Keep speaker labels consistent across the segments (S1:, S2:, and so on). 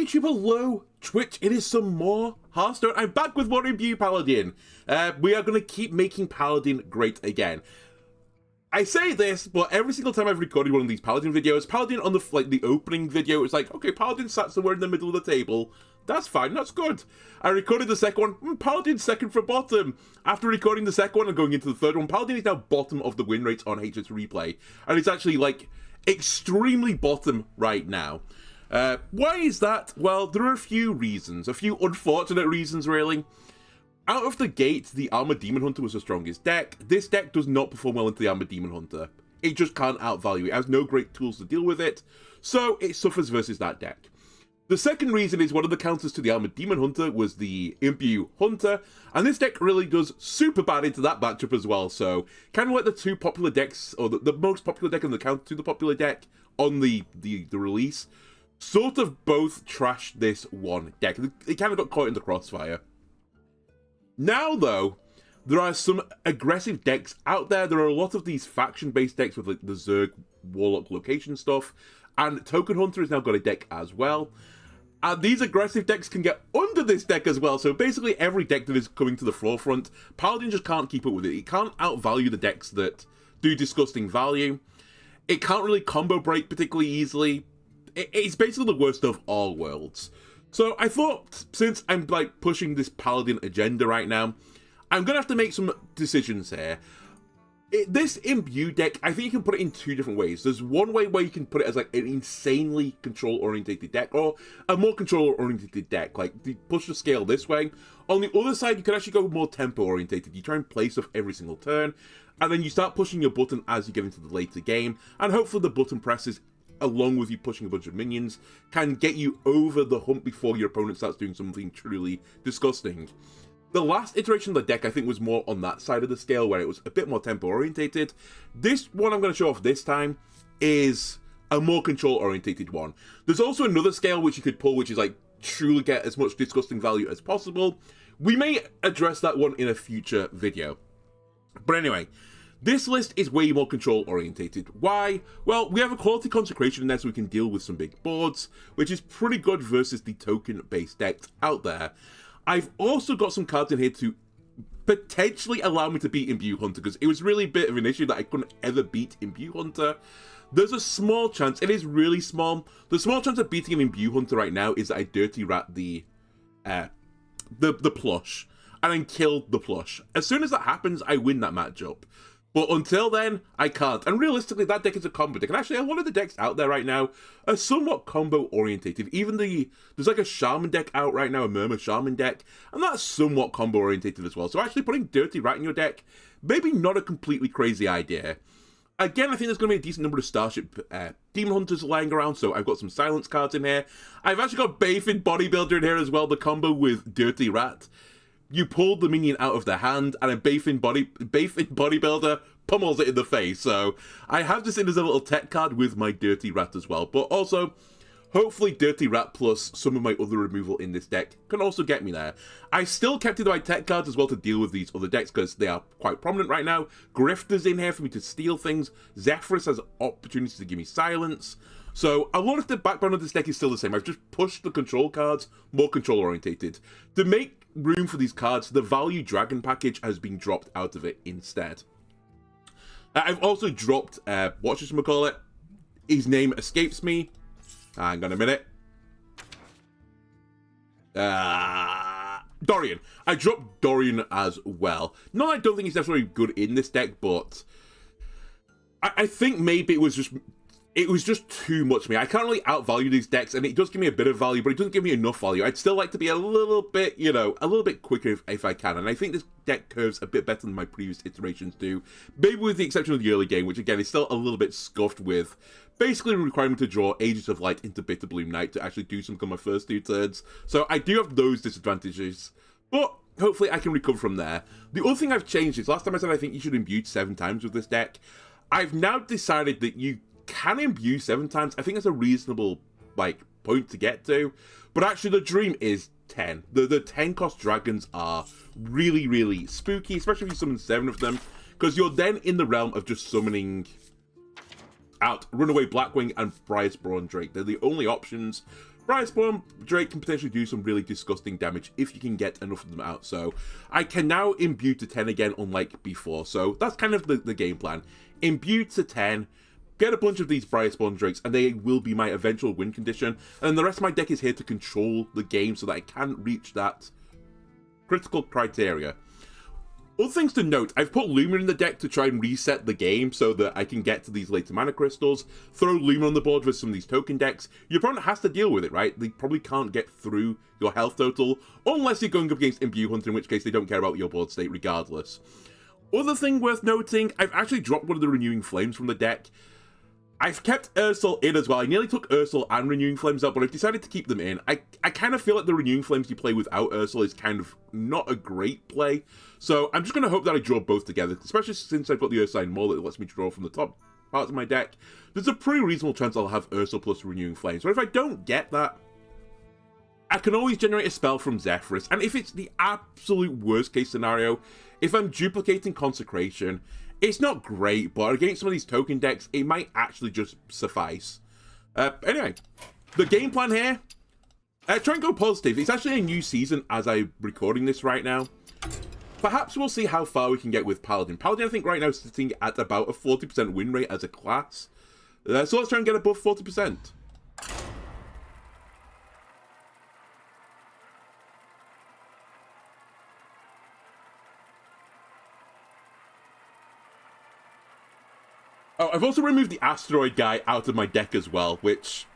S1: YouTube, hello, Twitch, it is some more Hearthstone. I'm back with more Imbue Paladin. We are going to keep making Paladin great again. I say this, but every single time I've recorded one of these Paladin videos, Paladin on the opening video, it's like, okay, Paladin sat somewhere in the middle of the table. That's fine, that's good. I recorded the second one, Paladin's second from bottom. After recording the second one and going into the third one, Paladin is now bottom of the win rates on HS Replay. And it's actually, like, extremely bottom right now. Why is that? Well, there are a few reasons. A few unfortunate reasons, really. Out of the gate, the Armored Demon Hunter was the strongest deck. This deck does not perform well into the Armored Demon Hunter. It just can't outvalue it. It has no great tools to deal with it, so it suffers versus that deck. The second reason is one of the counters to the Armored Demon Hunter was the Imbue Hunter, and this deck really does super bad into that matchup as well, so kind of like the two popular decks, or the most popular deck and the counter to the popular deck on the release, sort of both trashed this one deck. It kind of got caught in the crossfire. Now, though, there are some aggressive decks out there. There are a lot of these faction-based decks with like the Zerg Warlock location stuff, and Token Hunter has now got a deck as well. And these aggressive decks can get under this deck as well, so basically every deck that is coming to the forefront, Paladin just can't keep up with it. It can't outvalue the decks that do disgusting value. It can't really combo break particularly easily. It's basically the worst of all worlds. So I thought, since I'm like pushing this Paladin agenda right now, I'm gonna have to make some decisions here. This Imbue deck, I think you can put it in two different ways. There's one way where you can put it as like an insanely control-orientated deck, or a more control-orientated deck, like you push the scale this way. On the other side, you can actually go more tempo-orientated. You try and play stuff every single turn, and then you start pushing your button as you get into the later game, and hopefully the button presses, along with you pushing a bunch of minions, can get you over the hump before your opponent starts doing something truly disgusting. The last iteration of the deck, I think, was more on that side of the scale, where it was a bit more tempo-orientated. This one I'm going to show off this time is a more control-orientated one. There's also another scale which you could pull, which is like, truly get as much disgusting value as possible. We may address that one in a future video. But anyway, this list is way more control-orientated. Why? Well, we have a quality consecration in there so we can deal with some big boards, which is pretty good versus the token-based decks out there. I've also got some cards in here to potentially allow me to beat Imbue Hunter, because it was really a bit of an issue that I couldn't ever beat Imbue Hunter. There's a small chance, it is really small, the small chance of beating an Imbue Hunter right now is that I dirty rat the plush, and then kill the plush. As soon as that happens, I win that matchup. But until then, I can't. And realistically, that deck is a combo deck. And actually, a lot of the decks out there right now are somewhat combo-orientated. Even there's like a shaman deck out right now, a Murmur shaman deck, and that's somewhat combo-orientated as well. So actually putting Dirty Rat in your deck, maybe not a completely crazy idea. Again, I think there's going to be a decent number of Starship Demon Hunters lying around, so I've got some Silence cards in here. I've actually got Bafin Bodybuilder in here as well, the combo with Dirty Rat. You pull the minion out of their hand, and a Bafin Bodybuilder pummels it in the face. So I have this in as a little tech card with my Dirty Rat as well. But also, hopefully Dirty Rat plus some of my other removal in this deck can also get me there. I still kept in my tech cards as well to deal with these other decks, because they are quite prominent right now. Grifter's in here for me to steal things. Zephyrus has opportunities to give me silence. So a lot of the backbone of this deck is still the same. I've just pushed the control cards more control-orientated. To make room for these cards, the Value Dragon package has been dropped out of it instead. I've also dropped, whatchamacallit, his name escapes me. Hang on a minute. Dorian. I dropped Dorian as well. No, I don't think he's necessarily good in this deck, but I think maybe it was just too much for me. I can't really outvalue these decks, and it does give me a bit of value, but it doesn't give me enough value. I'd still like to be a little bit, a little bit quicker if I can, and I think this deck curves a bit better than my previous iterations do, maybe with the exception of the early game, which again is still a little bit scuffed with basically requiring me to draw Ages of Light into Bitter Bloom Night to actually do something on my first two turns. So I do have those disadvantages, but hopefully I can recover from there. The other thing I've changed is, last time I said I think you should imbue 7 times with this deck. I've now decided that you can imbue 7 times. I think that's a reasonable point to get to, but actually the dream is 10. The 10 cost dragons are really, really spooky, especially if you summon 7 of them, because you're then in the realm of just summoning out Runaway Blackwing and Briarspawn Drake. They're the only options. Briarspawn Drake can potentially do some really disgusting damage if you can get enough of them out. So I can now imbue to 10 again, unlike before. So that's kind of the game plan. Imbue to 10, get a bunch of these Briarspawn Drakes, and they will be my eventual win condition. And the rest of my deck is here to control the game so that I can reach that critical criteria. Other things to note, I've put Luma in the deck to try and reset the game so that I can get to these later mana crystals, throw Luma on the board with some of these token decks. Your opponent has to deal with it, right? They probably can't get through your health total, unless you're going up against Imbue Hunter, in which case they don't care about your board state regardless. Other thing worth noting, I've actually dropped one of the Renewing Flames from the deck. I've kept Ursul in as well. I nearly took Ursul and Renewing Flames out, but I've decided to keep them in. I kind of feel like the Renewing Flames you play without Ursul is kind of not a great play. So I'm just going to hope that I draw both together, especially since I've got the Ursine Maul that lets me draw from the top parts of my deck. There's a pretty reasonable chance I'll have Ursul plus Renewing Flames. But if I don't get that, I can always generate a spell from Zephyrus. And if it's the absolute worst case scenario, if I'm duplicating Consecration, it's not great, but against some of these token decks, it might actually just suffice. Anyway, the game plan here, try and go positive. It's actually a new season as I'm recording this right now. Perhaps we'll see how far we can get with Paladin. Paladin, I think, right now is sitting at about a 40% win rate as a class. So let's try and get above 40%. Oh, I've also removed the Asteroid guy out of my deck as well, which,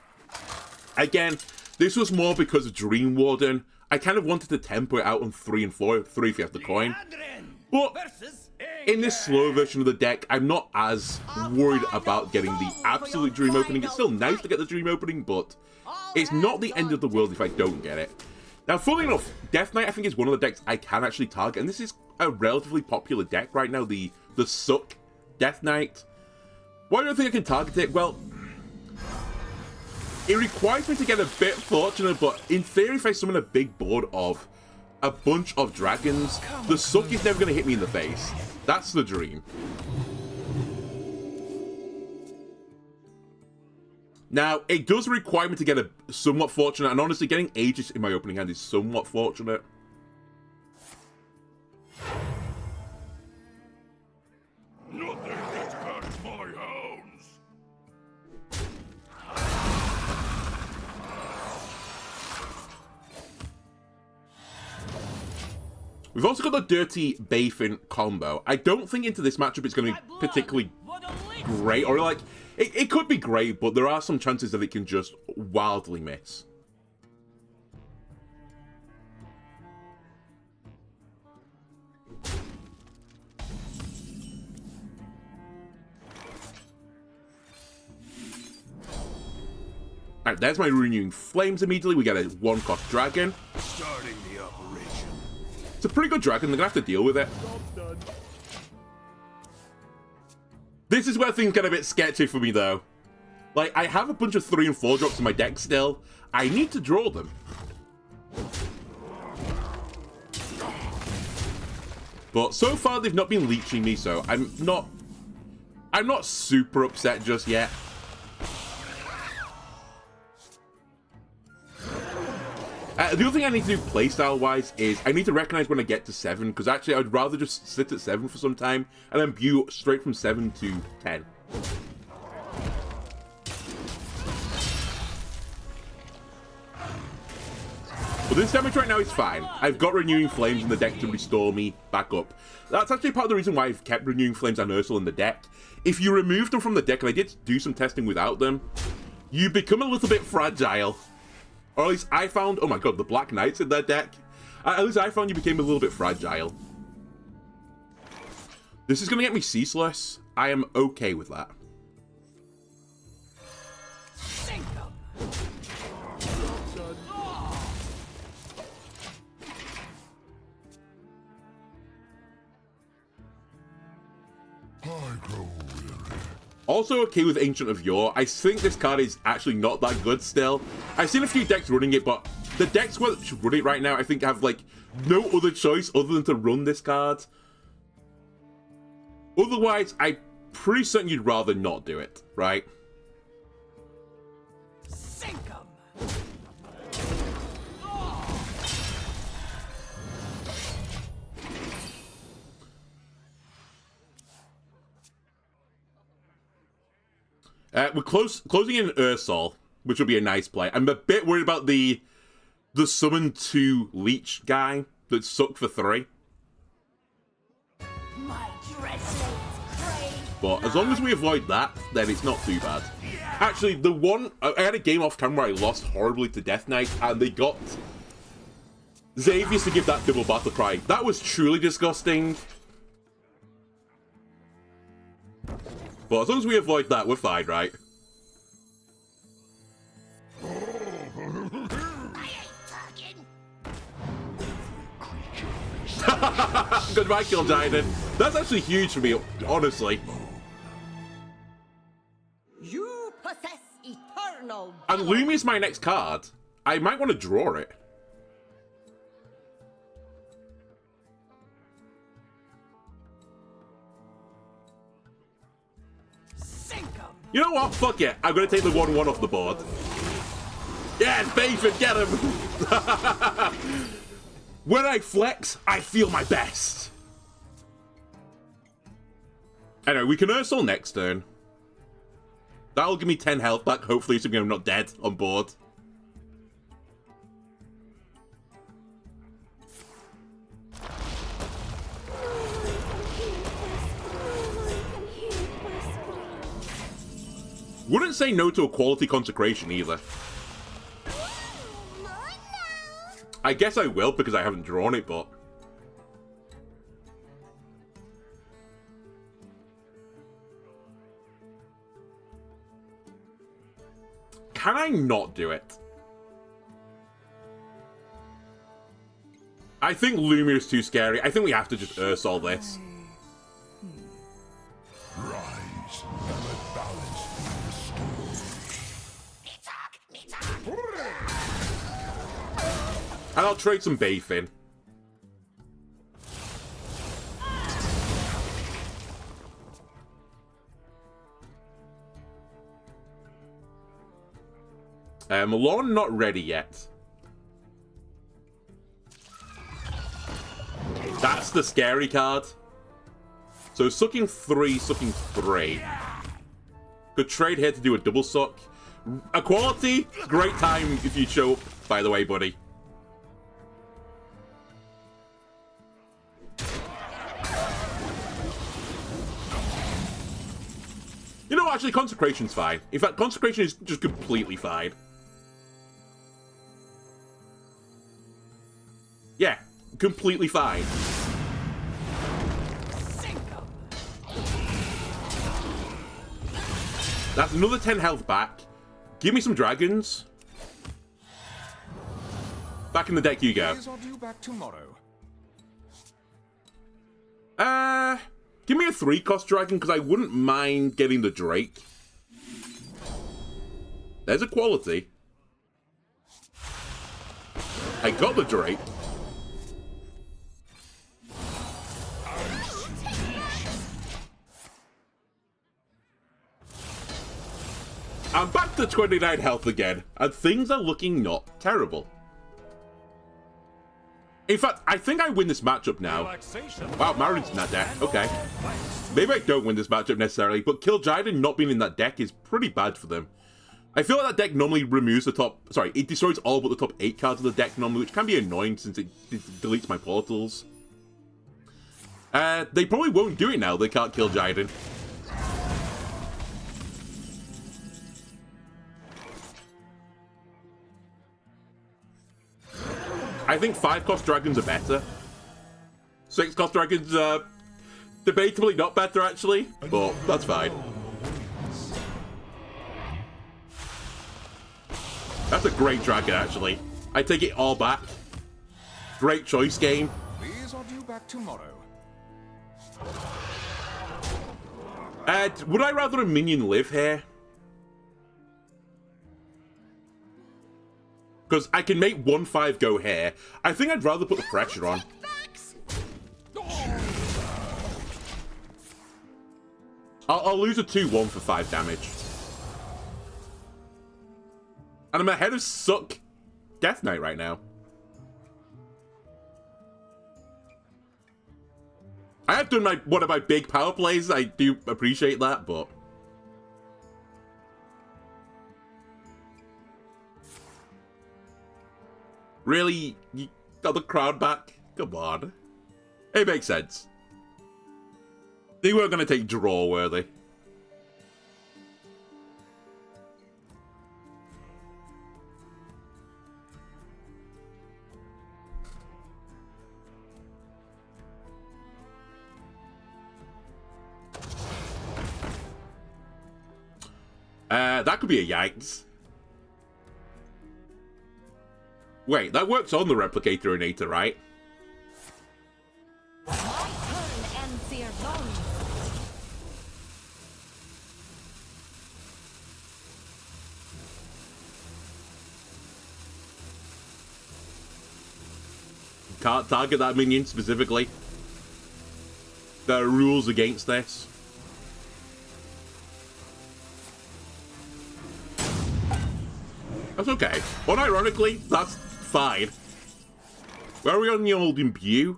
S1: again, this was more because of Dream Warden. I kind of wanted to tempo it out on 3 and 4, 3 if you have the coin. But in this slow version of the deck, I'm not as worried about getting the absolute Dream Opening. It's still nice to get the Dream Opening, but it's not the end of the world if I don't get it. Now, funnily enough, Death Knight I think is one of the decks I can actually target, and this is a relatively popular deck right now, the Suck Death Knight. Why do I think I can target it? Well, it requires me to get a bit fortunate, but in theory, if I summon a big board of a bunch of dragons, the Suck is never going to hit me in the face. That's the dream. Now, it does require me to get a somewhat fortunate, and honestly, getting Aegis in my opening hand is somewhat fortunate. We've also got the Dirty Bafin combo. I don't think into this matchup it's going to be particularly great, or like, it could be great, but there are some chances that it can just wildly miss. Alright, there's my Renewing Flames immediately. We get a 1-cost dragon. Starting the operation. It's a pretty good dragon. They're going to have to deal with it. This is where things get a bit sketchy for me, though. Like, I have a bunch of 3 and 4 drops in my deck still. I need to draw them. But so far, they've not been leeching me, so I'm not super upset just yet. The other thing I need to do playstyle-wise is I need to recognize when I get to 7, because actually I'd rather just sit at 7 for some time and then view straight from 7 to 10. But this damage right now is fine. I've got Renewing Flames in the deck to restore me back up. That's actually part of the reason why I've kept Renewing Flames and Ursul in the deck. If you remove them from the deck, and I did do some testing without them, you become a little bit fragile. Or at least I found, oh my god, the Black Knights in their deck. At least I found you became a little bit fragile. This is going to get me ceaseless. I am okay with that. Also okay with Ancient of Yore. I think this card is actually not that good still. I've seen a few decks running it, but the decks which run it right now, I think have like no other choice other than to run this card. Otherwise, I'm pretty certain you'd rather not do it, right? We're closing in Ursol, which will be a nice play. I'm a bit worried about the summon 2 leech guy that suck for 3. But as long as we avoid that, then it's not too bad. Actually, I had a game off camera where I lost horribly to Death Knight, and they got Xavier to give that double battle cry. That was truly disgusting. But as long as we avoid that, we're fine, right? Goodbye, Kill Giant. That's actually huge for me, honestly.
S2: You possess eternal.
S1: And Lumi's my next card. I might want to draw it. You know what? Fuck it. I'm going to take the 1-1 off the board. Yes, Bayford, get him! When I flex, I feel my best. Anyway, we can Ursol next turn. That'll give me 10 health back, hopefully, so I'm not dead on board. Wouldn't say no to a quality consecration either. I guess I will because I haven't drawn it, but... Can I not do it? I think Lumia is too scary. I think we have to just Ursol this.
S3: Rise, and let balance be restored.
S1: And I'll trade some Bayfin. Malone not ready yet. That's the scary card. So sucking 3, sucking 3. Could trade here to do a double suck. Equality, great time if you show up, by the way, buddy. You know, actually, Consecration's fine. In fact, Consecration is just completely fine. Yeah, completely fine. That's another 10 health back. Give me some dragons. Back in the deck you go. Give me a 3-cost dragon, because I wouldn't mind getting the Drake. There's a quality. I got the Drake. I'm back to 29 health again, and things are looking not terrible. In fact, I think I win this matchup now. Wow, Marin's in that deck. Okay. Maybe I don't win this matchup necessarily, but Kill Giant not being in that deck is pretty bad for them. I feel like that deck normally removes the top... Sorry, it destroys all but the top 8 cards of the deck normally, which can be annoying since it deletes my portals. They probably won't do it now. They can't Kill Giant. I think 5-cost dragons are better. 6-cost dragons are debatably not better, actually, but that's fine. That's a great dragon, actually. I take it all back. Great choice, game.
S3: These are due back tomorrow.
S1: Would I rather a minion live here? Because I can make 1/5 go here. I think I'd rather put the pressure on. I'll lose a 2/1 for 5 damage. And I'm ahead of Suck Death Knight right now. I have done one of my big power plays. I do appreciate that, but... Really? You got the crowd back? Come on. It makes sense. They weren't going to take draw, were they? That could be a yikes. Wait, that works on the replicator innator, right?
S2: My turn ends here long.
S1: Can't target that minion specifically. There are rules against this. That's okay. Unironically, that's fine. Where are we on the old Imbue?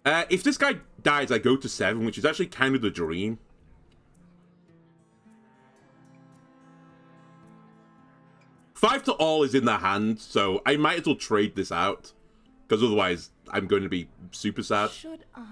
S1: If this guy dies, I go to 7, which is actually kind of the dream. Five to all is in their hand, so I might as well trade this out. Because otherwise, I'm going to be super sad.
S2: Should I?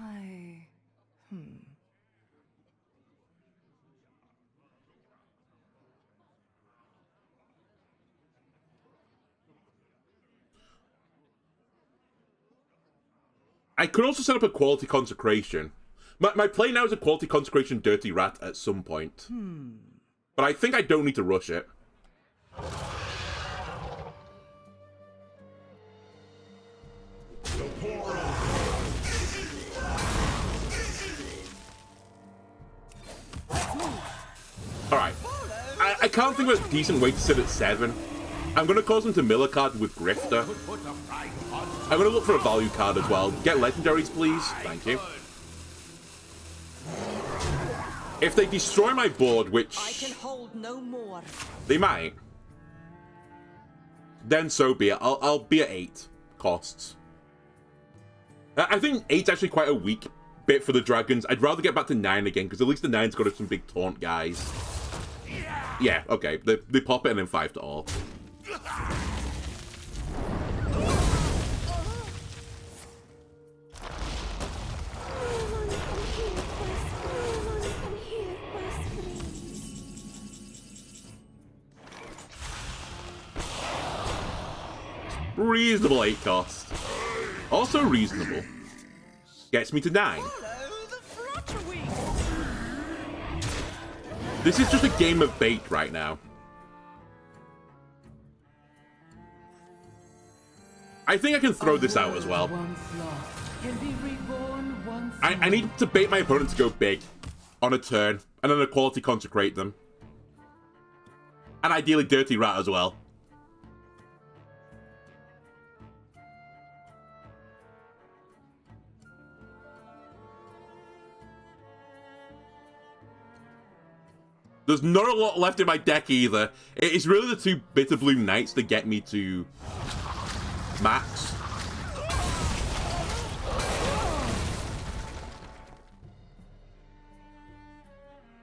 S1: I could also set up a quality consecration. My play now is a quality consecration dirty rat at some point. But I think I don't need to rush it. Alright. I can't think of a decent way to sit at 7. I'm going to cause them to mill a card with Grifter. I'm going to look for a value card as well. Get legendaries, please. Thank you. If they destroy my board, which
S2: I can hold no more.
S1: they might, then so be it. I'll be at 8 costs. I think 8's actually quite a weak bit for the dragons. I'd rather get back to 9 again, because at least the 9's got some big taunt guys. Yeah, okay. They pop it and then 5 to all. Reasonable 8 cost. Also reasonable. Gets me to 9. This is just a game of bait right now. I think I can throw this out as well. I need to bait my opponent to go big on a turn, and then a quality consecrate them. And ideally dirty rat as well. There's not a lot left in my deck either. It's really the 2 Bitter Bloom Knights that get me to max.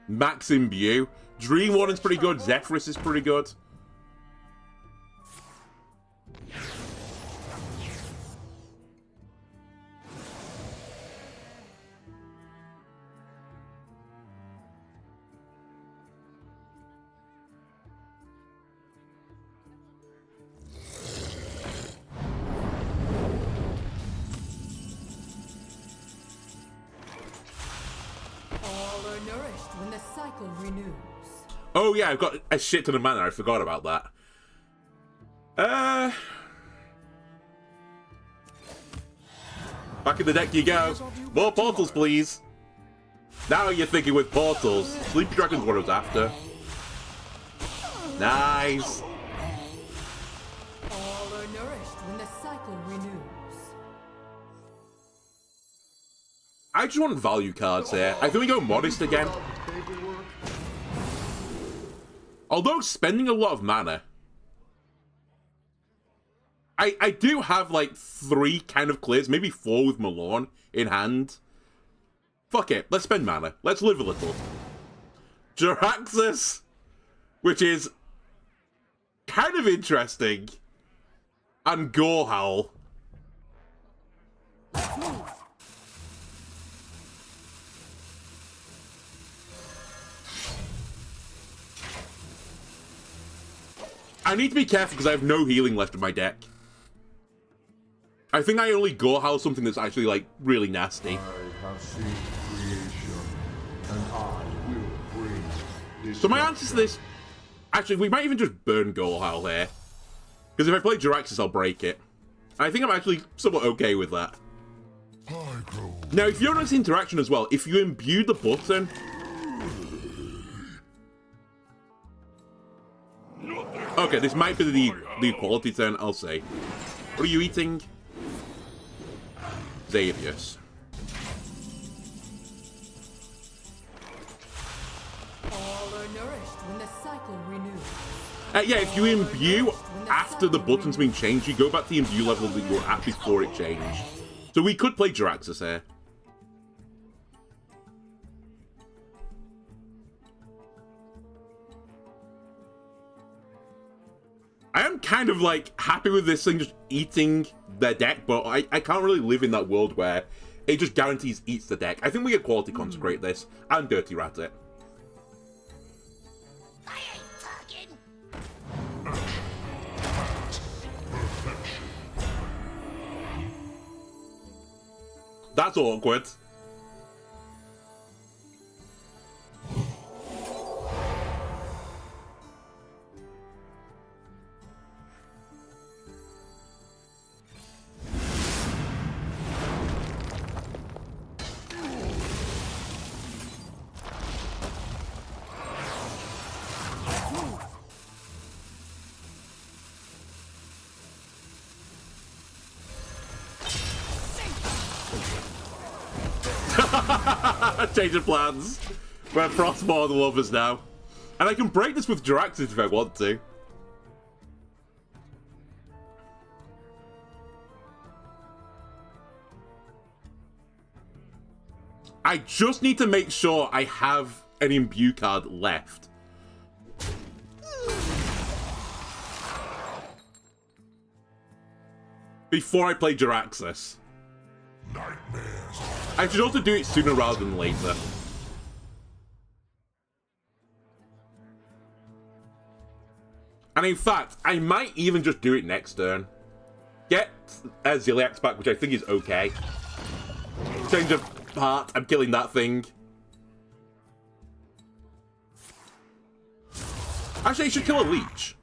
S1: Max Imbue. Dream Warden's pretty good. Zephyrus is pretty good. Oh yeah, I've got a shit ton of mana. I forgot about that. Back in the deck you go. More portals, please. Now you're thinking with portals. Sleepy Dragon's what I was after. Nice.
S2: All are nourished when the cycle renews.
S1: I just want value cards here. I think we go Modest again. Although spending a lot of mana, I do have like 3 kind of clears, maybe 4 with Malorn in hand. Fuck it, let's spend mana. Let's live a little. Jaraxxus, which is kind of interesting. And Gore Howl.
S2: Let's move.
S1: I need to be careful because I have no healing left in my deck. I think I only Gore Howl something that's actually, like, really nasty.
S3: I have seen creation, and I will bring
S1: So my answer to this... Actually, we might even just burn Gore Howl here. Because if I play Jiraxxus, I'll break it. I think I'm actually somewhat okay with that. Now, if you're on this interaction as well, if you imbue the button... Okay, this might be the equality turn, I'll say. What are you eating? Xavius.
S2: All are nourished when the cycle renews.
S1: Yeah, if you imbue after the button's been changed, you go back to the imbue level that you were at before it changed. So we could play Jiraxxus here. I am kind of, like, happy with this thing just eating their deck, but I can't really live in that world where it just guarantees eats the deck. I think we get quality consecrate this, and dirty rat it.
S4: I ain't talking.
S1: That's awkward. Change of plans. We're Frostborn lovers now. And I can break this with Jiraxxus if I want to. I just need to make sure I have an Imbue card left. Before I play Jiraxxus.
S3: nightmares.
S1: I should also do it sooner rather than later. And in fact, I might even just do it next turn. Get Ziliax back, which I think is okay. Change of heart, I'm killing that thing. Actually, I should kill a leech.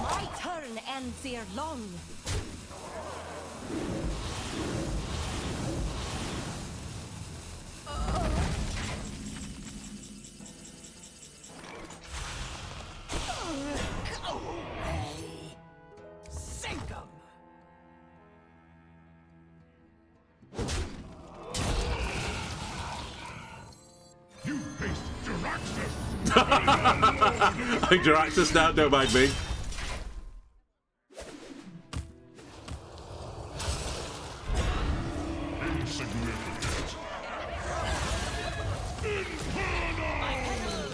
S2: My turn ends ere long.
S4: Sink 'em.
S3: You face Jiraxxus.
S1: I'm Jiraxxus now, don't mind me.
S3: Insignificant.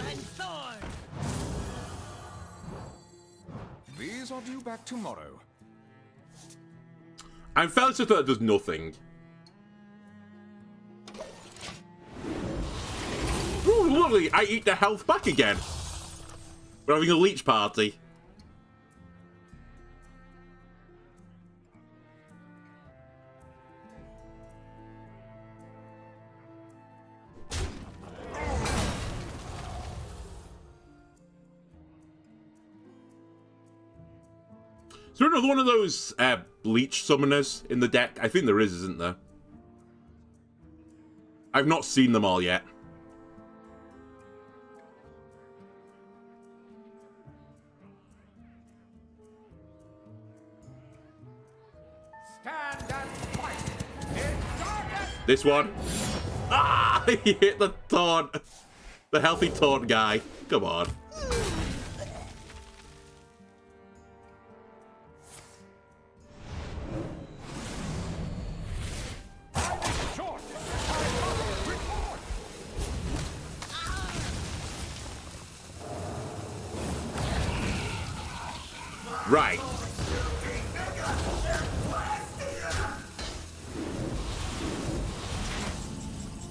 S4: And thorn.
S3: These are due back tomorrow.
S1: I'm fairly certain that does nothing. Ooh, lovely! I eat the health back again. We're having a leech party. Is there another one of those bleach summoners in the deck? I think there is, isn't there? I've not seen them all yet.
S3: Stand and fight. In darkness.
S1: This one. Ah! He hit the taunt. The healthy taunt guy. Come on.
S3: Short.
S1: Right.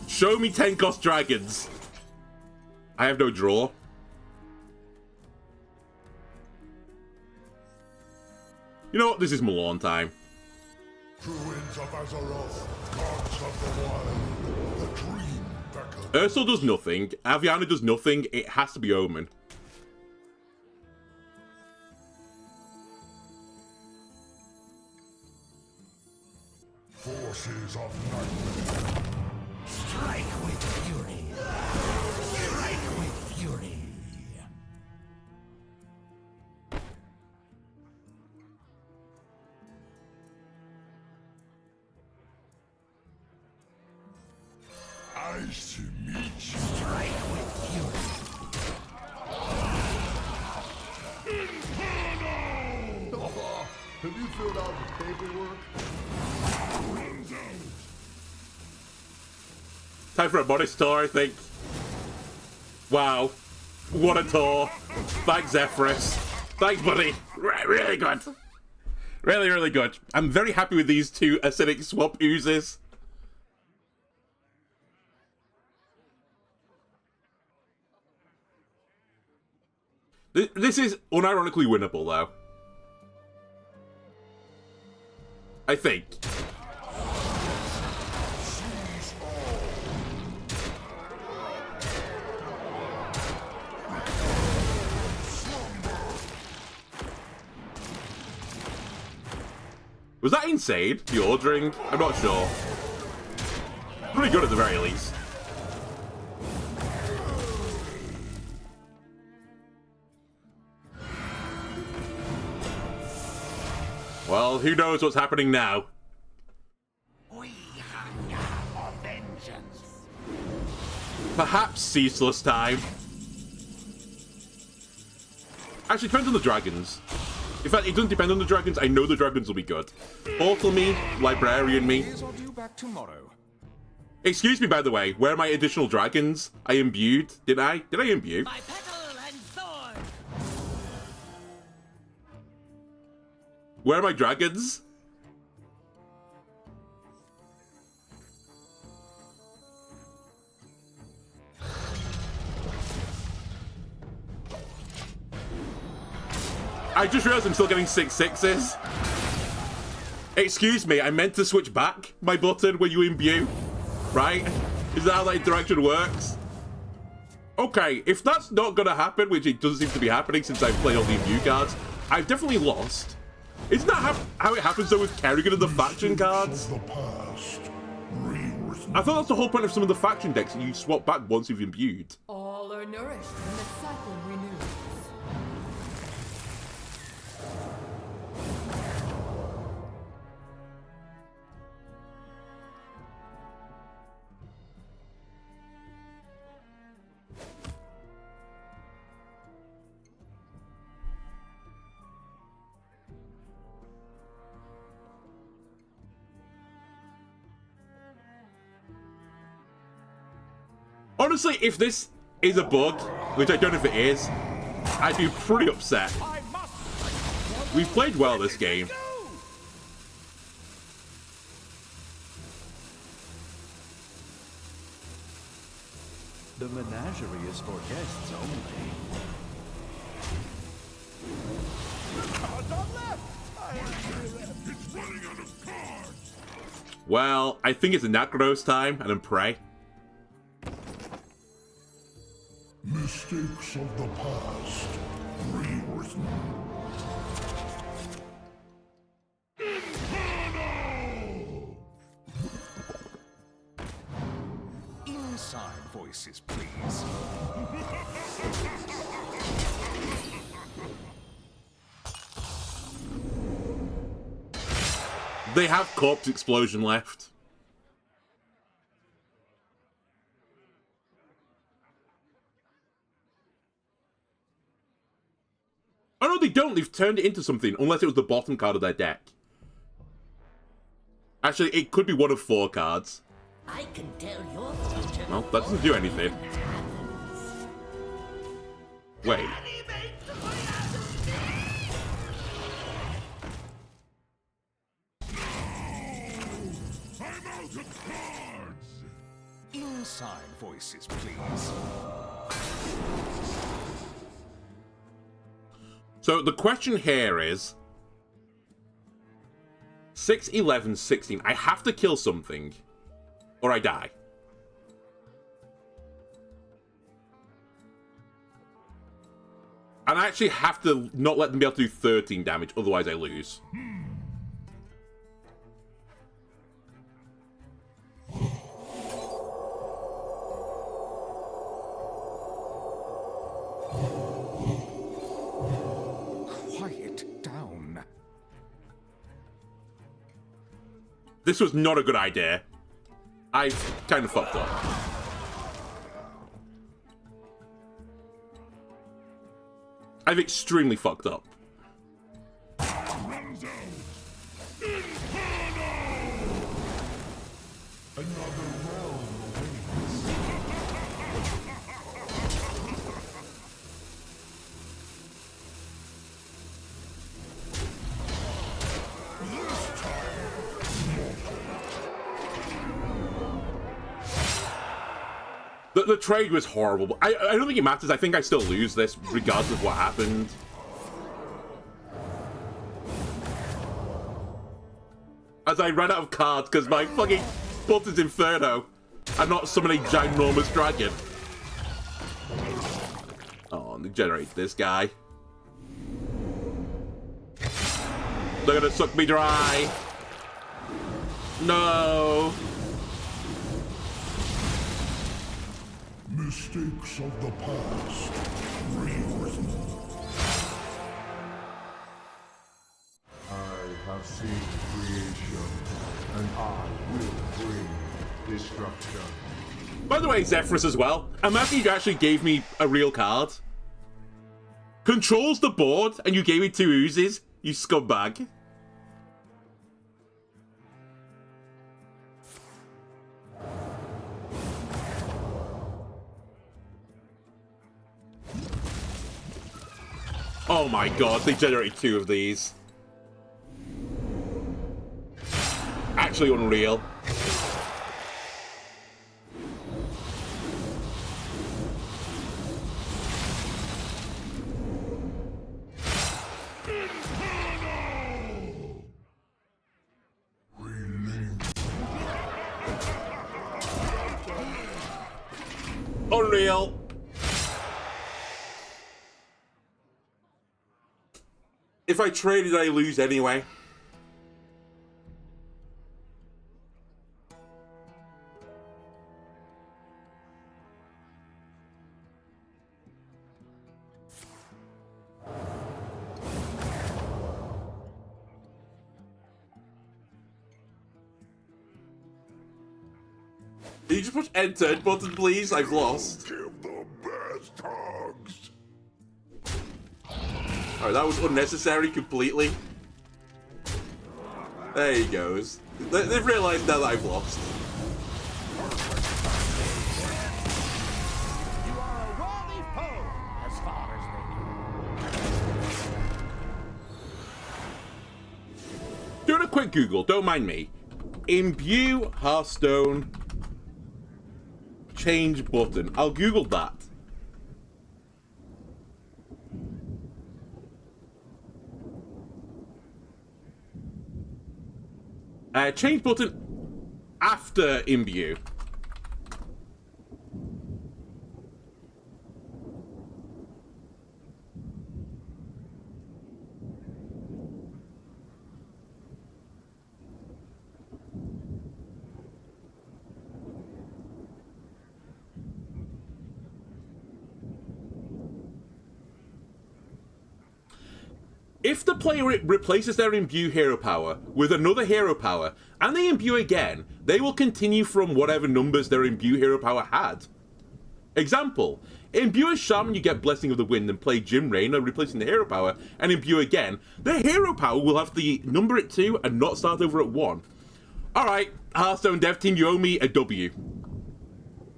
S1: Show me 10 cost dragons. I have no draw. You know what? This is Milan time.
S3: True winds of Azeroth, gods of the wild, the dream beckons.
S1: Ursul does nothing. Aviana does nothing. It has to be Omen.
S3: Forces of nightmare.
S4: Strike with fury. Strike with fury.
S3: Icy meat.
S4: Strike with fury.
S3: Have you filled out the paperwork?
S1: Time for a bonus tour, I think. Wow. What a tour. Thanks, Zephyrus. Thanks, buddy. Really good. Really, really good. I'm very happy with these two acidic swap oozes. This is unironically winnable, though. I think. Was that insane? The ordering? I'm not sure. Pretty good at the very least. Well, who knows what's happening now?
S4: We hunger for vengeance.
S1: Perhaps ceaseless time. Actually, it depends on the dragons. In fact, it doesn't depend on the dragons. I know the dragons will be good. Portal me, librarian me.
S5: I'll do back tomorrow.
S1: Excuse me, by the way. Where are my additional dragons? I imbued. Did I? Did I imbue?
S4: My petal and sword.
S1: Where are my dragons? I just realized I'm still getting 6/6s. Excuse me, I meant to switch back my button when you imbue. Right? Is that how that interaction works? Okay, if that's not gonna happen, which it doesn't seem to be happening since I've played all the imbue cards, I've definitely lost. Isn't that how it happens though with Kerrigan and the faction cards?
S3: Of the past, rewritten.
S1: I thought that's the whole point of some of the faction decks, that you swap back once you've imbued.
S2: All are nourished when the cycle renews.
S1: Honestly, if this is a bug, which I don't know if it is, I'd be pretty upset. We've played well this game.
S5: The menagerie is for guests only.
S1: Well, I think it's a Nakros time, and then pray.
S3: Mistakes of the past, rewritten.
S5: Inside voices, please.
S1: They have Corpse Explosion left. Oh no, they don't. They've turned it into something, unless it was the bottom card of their deck. Actually, it could be one of 4 cards.
S4: I can tell your future.
S1: Well, that doesn't do anything. Wait.
S6: Inside voices, please.
S1: So the question here is 6, 11, 16. I have to kill something or I die. And I actually have to not let them be able to do 13 damage, otherwise I lose.
S6: Quiet down.
S1: This was not a good idea. I kind of fucked up. I've extremely fucked up. The trade was horrible, but I don't think it matters. I think I still lose this, regardless of what happened. As I ran out of cards, because my fucking Button's Inferno. I'm not summoning a ginormous dragon. Oh, and they generate this guy. They're gonna suck me dry. No.
S3: Mistakes of the past rewritten. I have seen creation, and I will bring destruction.
S1: By the way, Zephyrus as well. Imagine you actually gave me a real card. Controls the board, and you gave me 2 oozes, you scumbag. Oh my god, they generated 2 of these. Actually unreal. Unreal. If I traded, I lose anyway. Can you just push enter button, please? I've lost.
S3: Give the best hugs.
S1: Oh, that was unnecessary completely. There he goes. They've realized now that I've lost.
S4: You are a worthy foe, as far as they know.
S1: Doing a quick Google, don't mind me. Imbue Hearthstone change button. I'll Google that. Change button after Imbue. If the player replaces their Imbue hero power with another hero power, and they Imbue again, they will continue from whatever numbers their Imbue hero power had. Example, Imbue a Shaman, you get Blessing of the Wind and play Jim Raynor, replacing the hero power, and Imbue again. The hero power will have the number at 2 and not start over at 1. Alright, Hearthstone dev team, you owe me a W.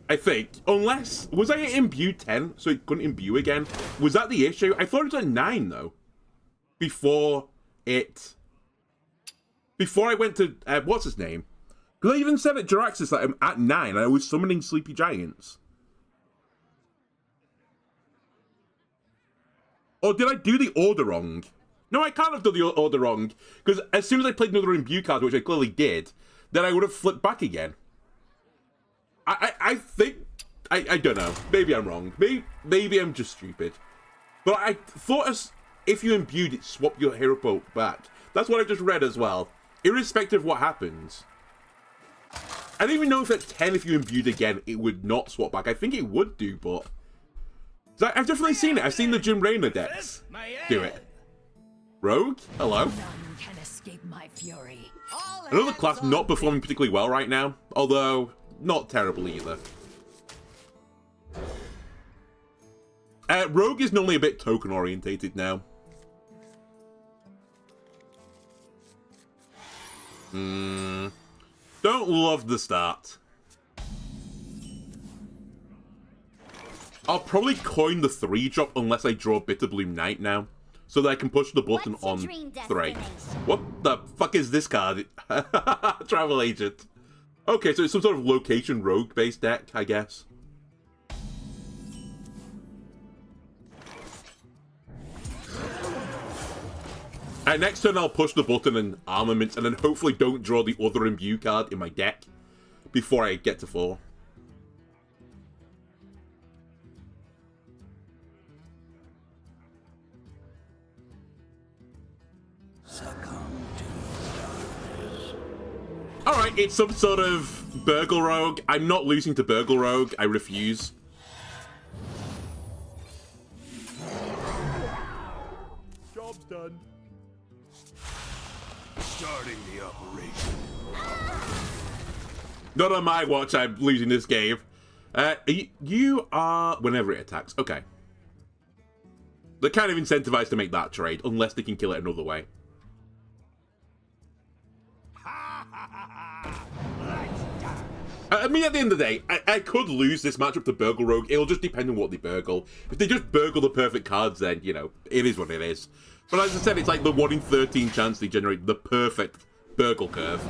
S1: I think. Unless, was I at Imbue 10, so it couldn't Imbue again? Was that the issue? I thought it was at 9 though. Before I went to, what's his name? Because I even said at Jiraxis that I'm at 9 and I was summoning Sleepy Giants. Or did I do the order wrong? No, I can't have done the order wrong. Because as soon as I played another Imbue card, which I clearly did, then I would have flipped back again. I think... I don't know. Maybe I'm wrong. Maybe I'm just stupid. But I thought if you imbued it, swap your hero boat back. That's what I just read as well. Irrespective of what happens. I don't even know if at 10, if you imbued again, it would not swap back. I think it would do, but... I've definitely seen it. I've seen the Jim Raynor decks do it. Rogue? Hello?
S2: None can escape my fury.
S1: Another class not performing particularly well right now. Although, not terrible either. Rogue is normally a bit token orientated now. Don't love the start. I'll probably coin the 3-drop unless I draw Bitterbloom Knight now. So that I can push the button on 3. What the fuck is this card? Travel Agent. Okay, so it's some sort of location rogue based deck, I guess. Next turn I'll push the button and armaments and then hopefully don't draw the other Imbue card in my deck before I get to 4. Alright, it's some sort of Burgle Rogue. I'm not losing to Burgle Rogue. I refuse.
S5: Job's done.
S6: Starting the operation.
S1: Not on my watch, I'm losing this game. You are... Whenever it attacks. Okay. They're kind of incentivized to make that trade, unless they can kill it another way. I mean, at the end of the day, I could lose this matchup to Burgle Rogue. It'll just depend on what they burgle. If they just burgle the perfect cards, then, you know, it is what it is. But as I said, it's like the 1 in 13 chance they generate the perfect burgle curve.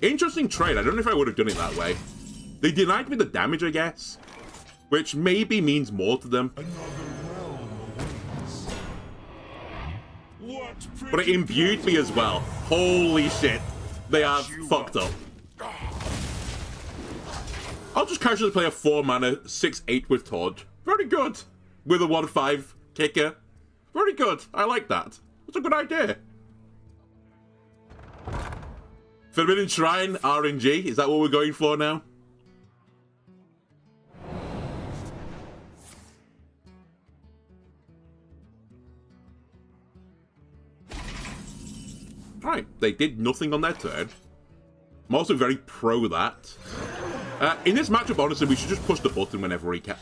S1: Interesting trade. I don't know if I would have done it that way. They denied me the damage, I guess. Which maybe means more to them. But it imbued me as well. Holy shit. They are fucked up. I'll just casually play a 4-mana 6/8 with turd. Very good. With a 1/5 kicker. Very good. I like that. That's a good idea. Forbidden Shrine, RNG. Is that what we're going for now? Right, they did nothing on their turn. I'm also very pro that. In this matchup, honestly, we should just push the button whenever we can.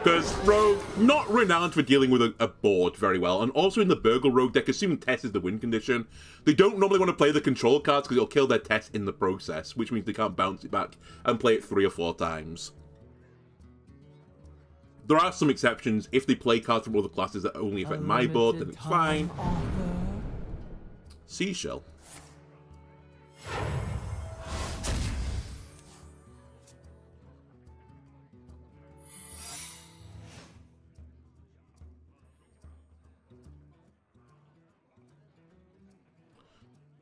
S1: Because Rogue, not renowned for dealing with a board very well, and also in the Burgle Rogue deck, assuming Test is the win condition, they don't normally want to play the control cards because it'll kill their Test in the process, which means they can't bounce it back and play it 3 or 4 times. There are some exceptions. If they play cards from other classes that only affect my board, then it's fine. Seashell.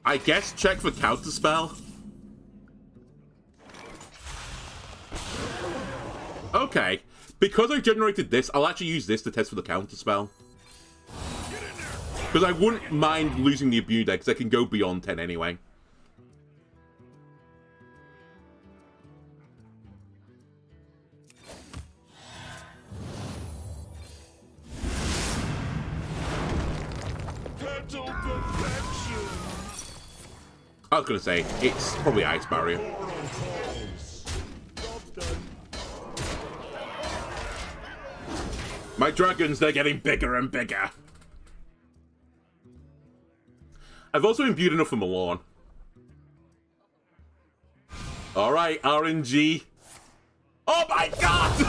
S1: I guess check for counterspell. Okay. Because I generated this, I'll actually use this to test for the counterspell. Because I wouldn't mind losing the Imbue deck, because I can go beyond 10 anyway. I was going to say, it's probably Ice Barrier. My dragons, they're getting bigger and bigger. I've also imbued enough for Malorn. Alright, RNG. Oh my god!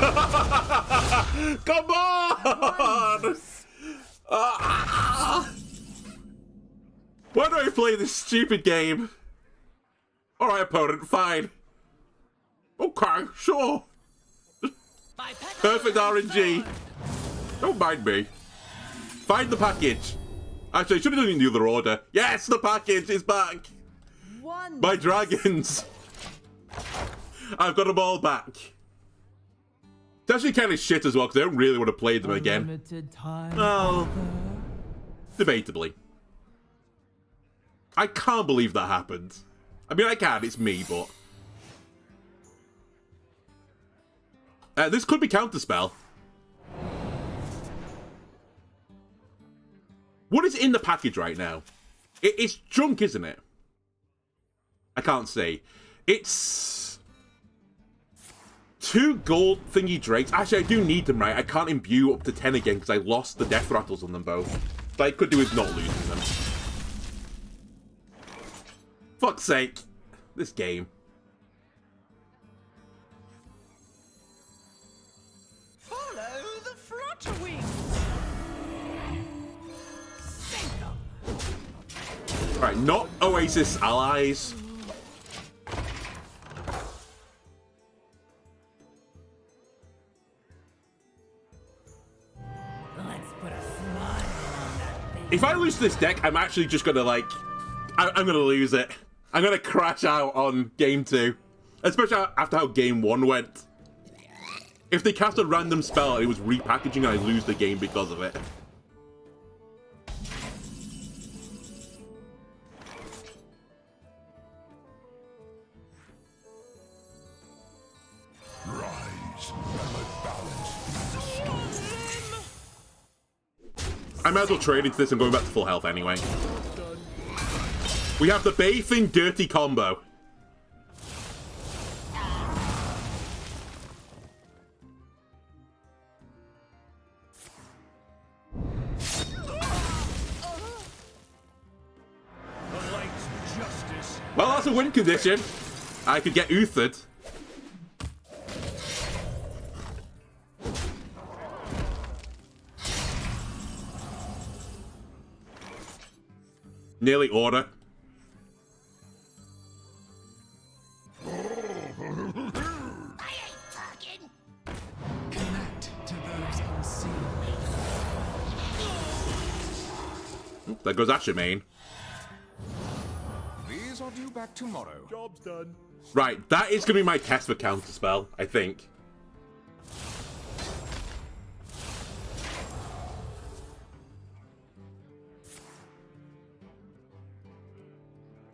S1: Come on! Why do I play this stupid game? Alright, opponent, fine. Okay, sure. Perfect RNG. Don't mind me. Find the package. Actually, I should have done it in the other order. Yes, the package is back. My dragons. I've got them all back. It's actually kind of shit as well, because I don't really want to play them again. Well, debatably. I can't believe that happened. I mean, I can, it's me, but... this could be counterspell. What is in the package right now? It's junk, isn't it? I can't see. It's... 2 gold thingy drakes. Actually, I do need them, right? I can't imbue up to 10 again because I lost the death rattles on them both. So I could do with not losing them. Fuck's sake. This game.
S4: Follow the flutterwings.
S1: Alright, not Oasis allies. If I lose this deck, I'm actually just gonna, like... I'm gonna lose it. I'm gonna crash out on game 2. Especially after how game 1 went. If they cast a random spell and it was repackaging and I lose the game because of it.
S3: Rise, and let balance be restored.
S1: I might as well trade into this and going back to full health anyway. We have the bathing dirty combo. Well, that's a win condition. I could get Uthered. Nearly order. There goes Asher main.
S6: These are due back tomorrow.
S5: Job's done.
S1: Right, that is going to be my test for counterspell, I think.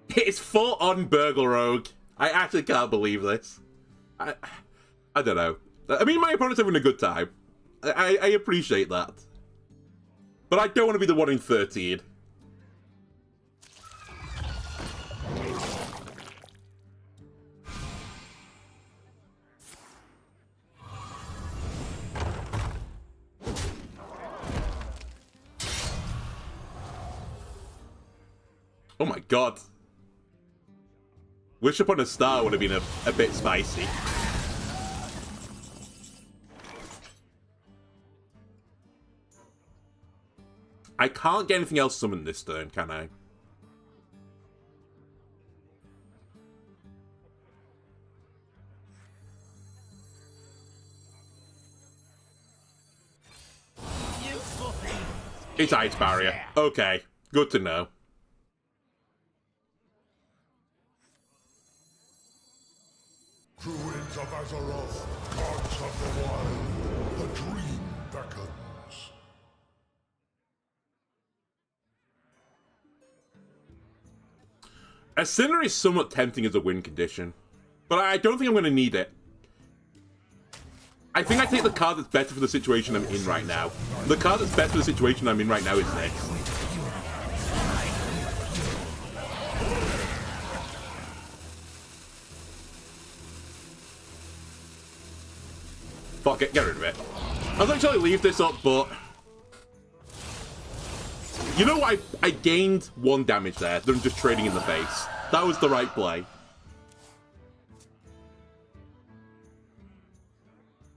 S1: It's full on Burgle Rogue. I actually can't believe this. I don't know. I mean, my opponent's having a good time. I appreciate that. But I don't want to be the one in 13. Oh my god. Wish Upon a Star would have been a bit spicy. I can't get anything else summoned this turn, can I? It's Ice Barrier. Okay, good to know.
S3: Druids of Azeroth, gods of the wild, the dream beckons.
S1: A Sinner is somewhat tempting as a win condition, but I don't think I'm going to need it. I think I take the card that's better for the situation I'm in right now. The card that's better for the situation I'm in right now is this. Fuck it, get rid of it. I was actually leave this up, but... You know what? I gained 1 damage there than just trading in the face. That was the right play.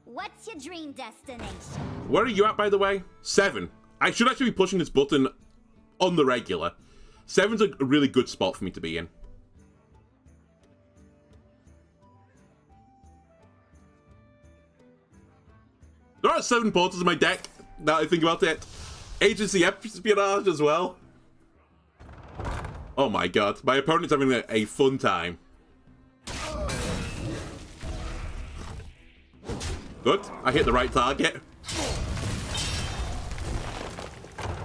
S7: What's your dream destination?
S1: Where are you at, by the way? 7. I should actually be pushing this button on the regular. 7's a really good spot for me to be in. There are 7 portals in my deck, now I think about it. Agency espionage as well. Oh my god, my opponent's having a fun time. Good, I hit the right target.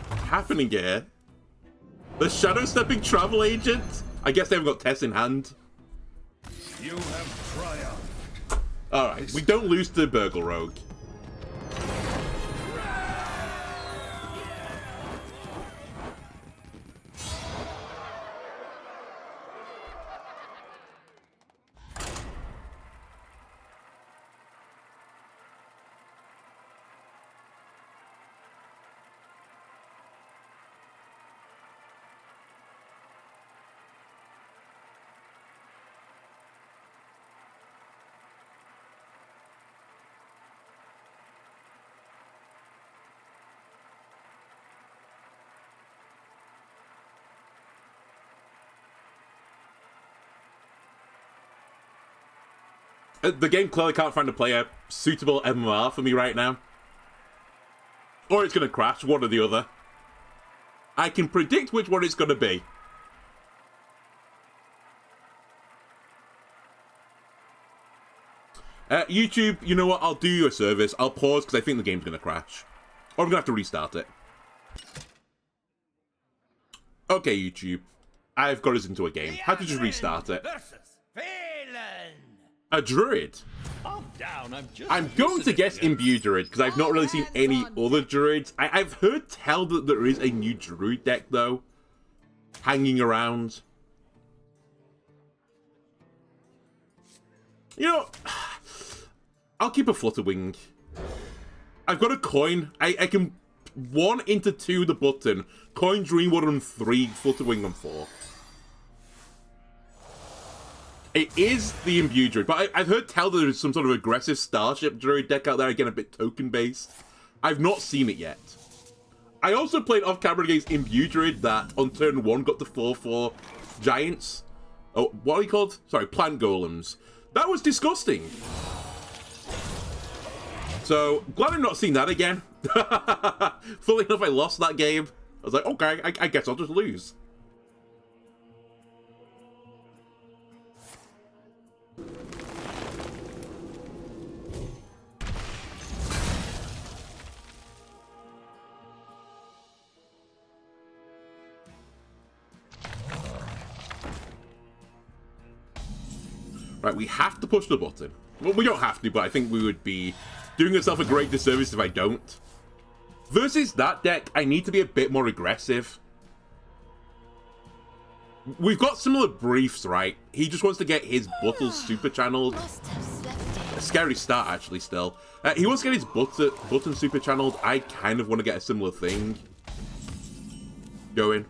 S1: What's happening here? The Shadow Stepping Travel Agent? I guess they haven't got Tess in hand.
S3: You have triumphed.
S1: Alright, we don't lose to Burgle Rogue. The game clearly can't find a player suitable MMR for me right now. Or it's going to crash, one or the other. I can predict which one it's going to be. YouTube, you know what? I'll do you a service. I'll pause because I think the game's going to crash. Or I'm going to have to restart it. Okay, YouTube. I've got us into a game. How to just restart it? A druid. I'm going to guess Imbue druid because I've not really seen any other druids. I've heard tell that there is a new druid deck though, hanging around. You know, I'll keep a Flutterwing. I've got a coin. I can 1 into 2 the button. Coin Dreamwater on 3, Flutterwing on 4. It is the Imbue Druid, but I've heard tell that there's some sort of aggressive Starship Druid deck out there, again a bit token-based. I've not seen it yet. I also played off-camera against Imbue Druid that, on turn 1, got the 4/4 Giants. Oh, what are they called? Sorry, Plant Golems. That was disgusting. So, glad I'm not seeing that again. Fully enough, I lost that game. I was like, okay, I guess I'll just lose. Right, we have to push the button. Well, we don't have to, but I think we would be doing ourselves a great disservice if I don't. Versus that deck, I need to be a bit more aggressive. We've got similar briefs, right? He just wants to get his Buttles super channeled. A scary start, actually, still. He wants to get his button super channeled. I kind of want to get a similar thing going.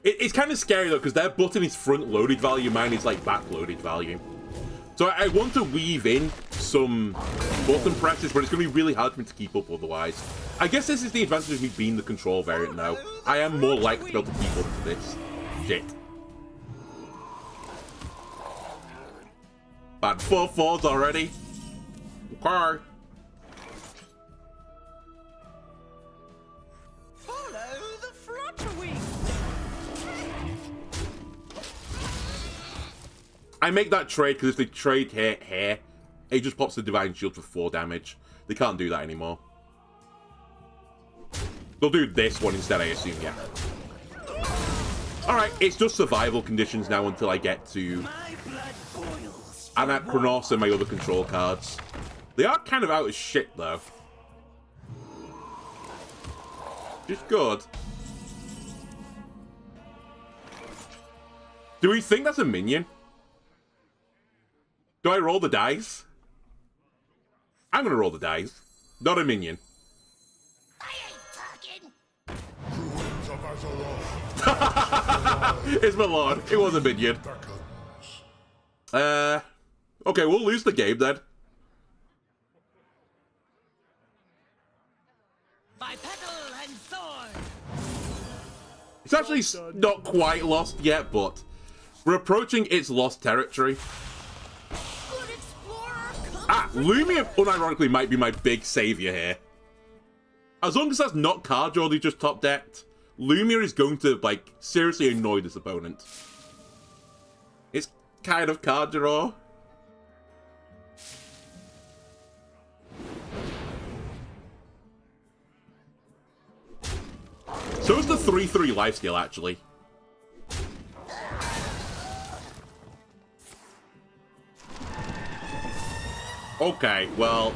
S1: It's kind of scary though, because their button is front-loaded value, mine is like back-loaded value. So I want to weave in some button presses, but it's going to be really hard for me to keep up otherwise. I guess this is the advantage of me being the control variant now. I am more likely to be able to keep up to this. Shit. Bad 4/4s already. Okay. I make that trade because if they trade here, it just pops the Divine Shield for 4 damage. They can't do that anymore. They'll do this one instead, I assume, yeah. Alright, it's just survival conditions now until I get to Anachronos and my other control cards. They are kind of out of shit, though. Just good. Do we think that's a minion? Do I roll the dice? I'm gonna roll the dice. Not a minion.
S4: I ain't talking.
S3: Ruins of Azeroth.
S1: It's my lord. It was a minion.
S3: Beckons.
S1: Okay, we'll lose the game then.
S4: By petal and sword.
S1: It's actually not quite lost yet, but we're approaching its lost territory.
S2: Good explorer, come
S1: Ah, Lumia unironically might be my big savior here. As long as that's not card draw they just top decked, Lumia is going to, like, seriously annoy this opponent. It's kind of card draw. So is the 3/3 life steal, actually. Okay, well...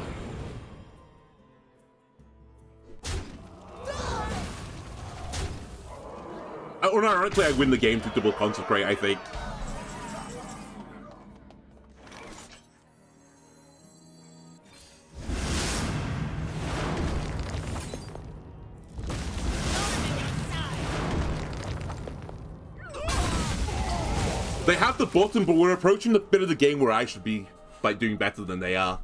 S1: unironically, I win the game to double consecrate, I think. They have the button, but we're approaching the bit of the game where I should be, like, doing better than they are.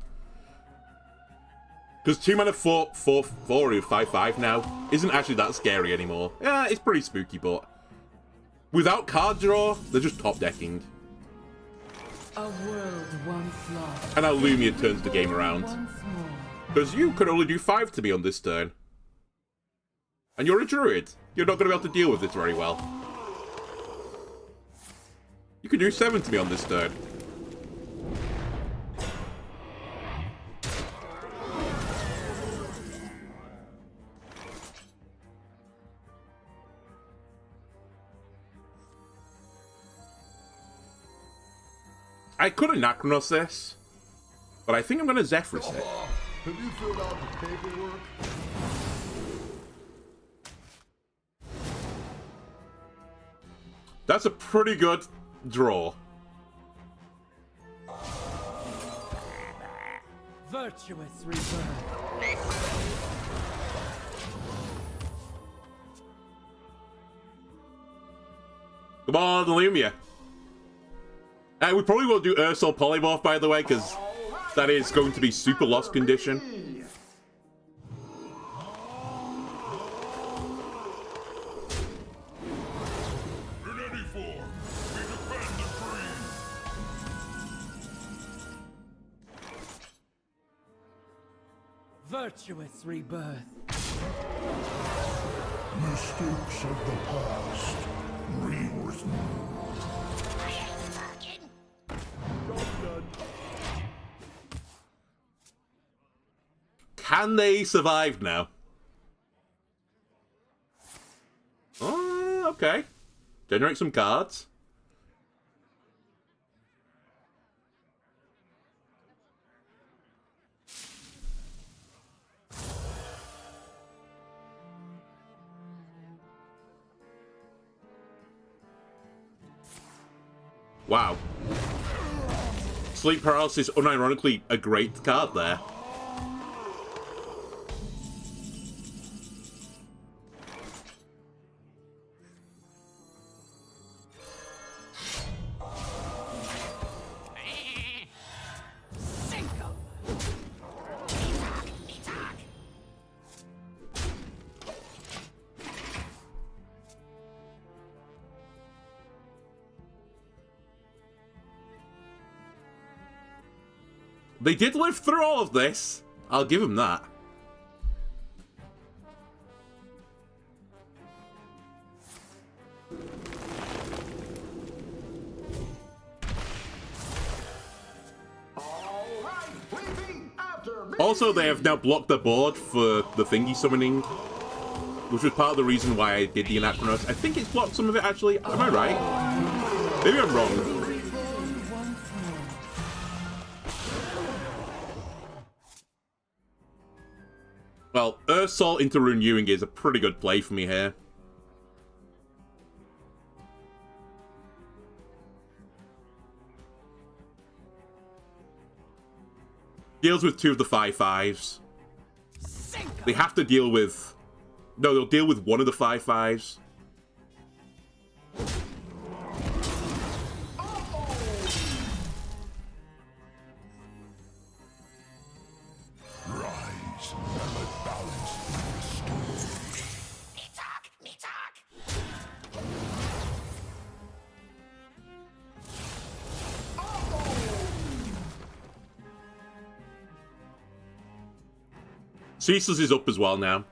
S1: Because 2 mana 4 or 5/5 now isn't actually that scary anymore. Yeah, it's pretty spooky, but without card draw, they're just top decking.
S2: A world once lost.
S1: And now Lumia turns the game around.
S2: Once more.
S1: Because you could only do 5 to me on this turn. And you're a druid. You're not going to be able to deal with this very well. You could do 7 to me on this turn. I could Anachronos this, but I think I'm going to Zephyrus it.
S3: Have you filled out the paperwork?
S1: That's a pretty good draw.
S2: Virtuous rebirth.
S1: Come on, Lumia. We probably won't do Ursol Polymorph, by the way, because that is going to be super lost condition.
S3: In any form, we defend the dream.
S2: Virtuous rebirth.
S3: Mistakes of the past, rewritten.
S1: Can they survive now? Oh, okay. Generate some cards. Wow. Sleep Paralysis, unironically, a great card there. They did live through all of this. I'll give them that. Also, they have now blocked the board for the thingy summoning, which was part of the reason why I did the Anachronos. I think it's blocked some of it, actually. Am I right? Maybe I'm wrong. Earth Salt into Renewing is a pretty good play for me here. Deals with 2 of the 5/5s. They have to deal with... No, they'll deal with 1 of the 5/5s.
S3: Rise and let balance be restored.
S4: Me talk.
S1: Ceaseless is up as well now.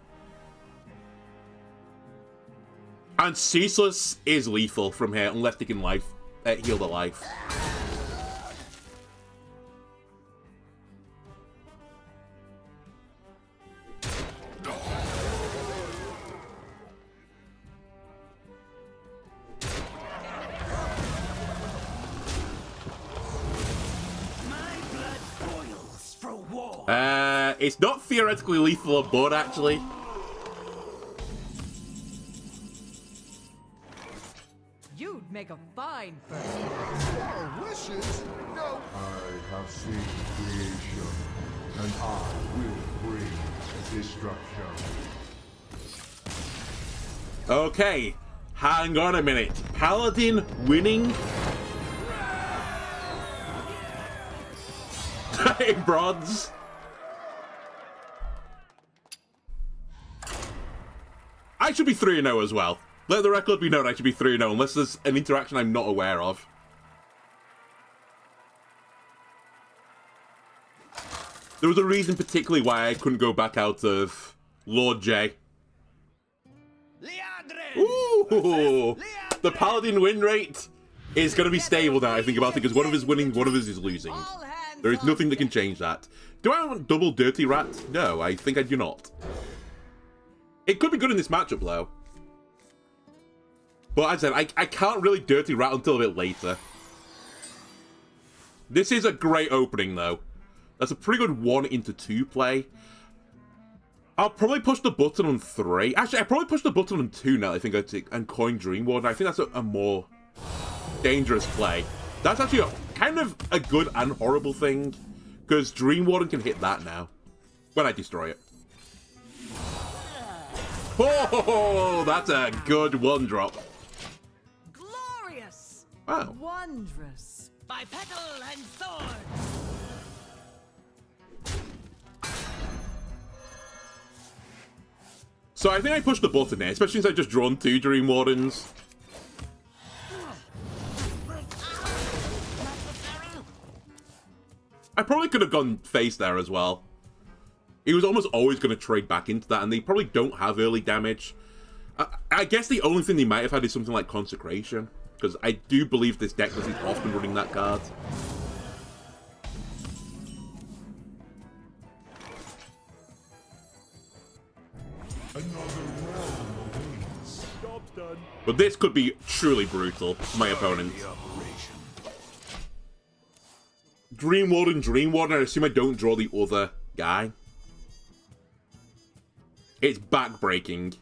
S1: And Ceaseless is lethal from here, unless they can heal the life. It's not theoretically lethal on board, actually.
S2: You'd make a fine first.
S3: Your wishes? No. I have seen creation, and I will bring destruction.
S1: Okay, hang on a minute. Paladin winning? Hey, broads. I should be 3-0 as well. Let the record be known I should be 3-0 unless there's an interaction I'm not aware of. There was a reason particularly why I couldn't go back out of Lord J. Ooh! The Paladin win rate is going to be stable now, I think about it, because one of us is winning, one of us is losing. There is nothing that can change that. Do I want double Dirty Rat? No, I think I do not. It could be good in this matchup, though. But as I said, I can't really Dirty Rat until a bit later. This is a great opening, though. That's a pretty good 1 into 2 play. I'll probably push the button on 3. Actually, I probably push the button on 2 now, I think, and coin Dream Warden. I think that's a more dangerous play. That's actually kind of a good and horrible thing, because Dream Warden can hit that now, when I destroy it. Oh, that's a good 1-drop.
S2: Glorious!
S1: Wow.
S2: Wondrous!
S4: By petal and sword.
S1: So I think I pushed the button here, especially since I've just drawn 2 Dream Wardens. I probably could have gone face there as well. He was almost always going to trade back into that, and they probably don't have early damage. I guess the only thing they might have had is something like Consecration, because I do believe this deck is often running that card. But this could be truly brutal for my opponent. Dream Warden, I assume I don't draw the other guy. It's backbreaking.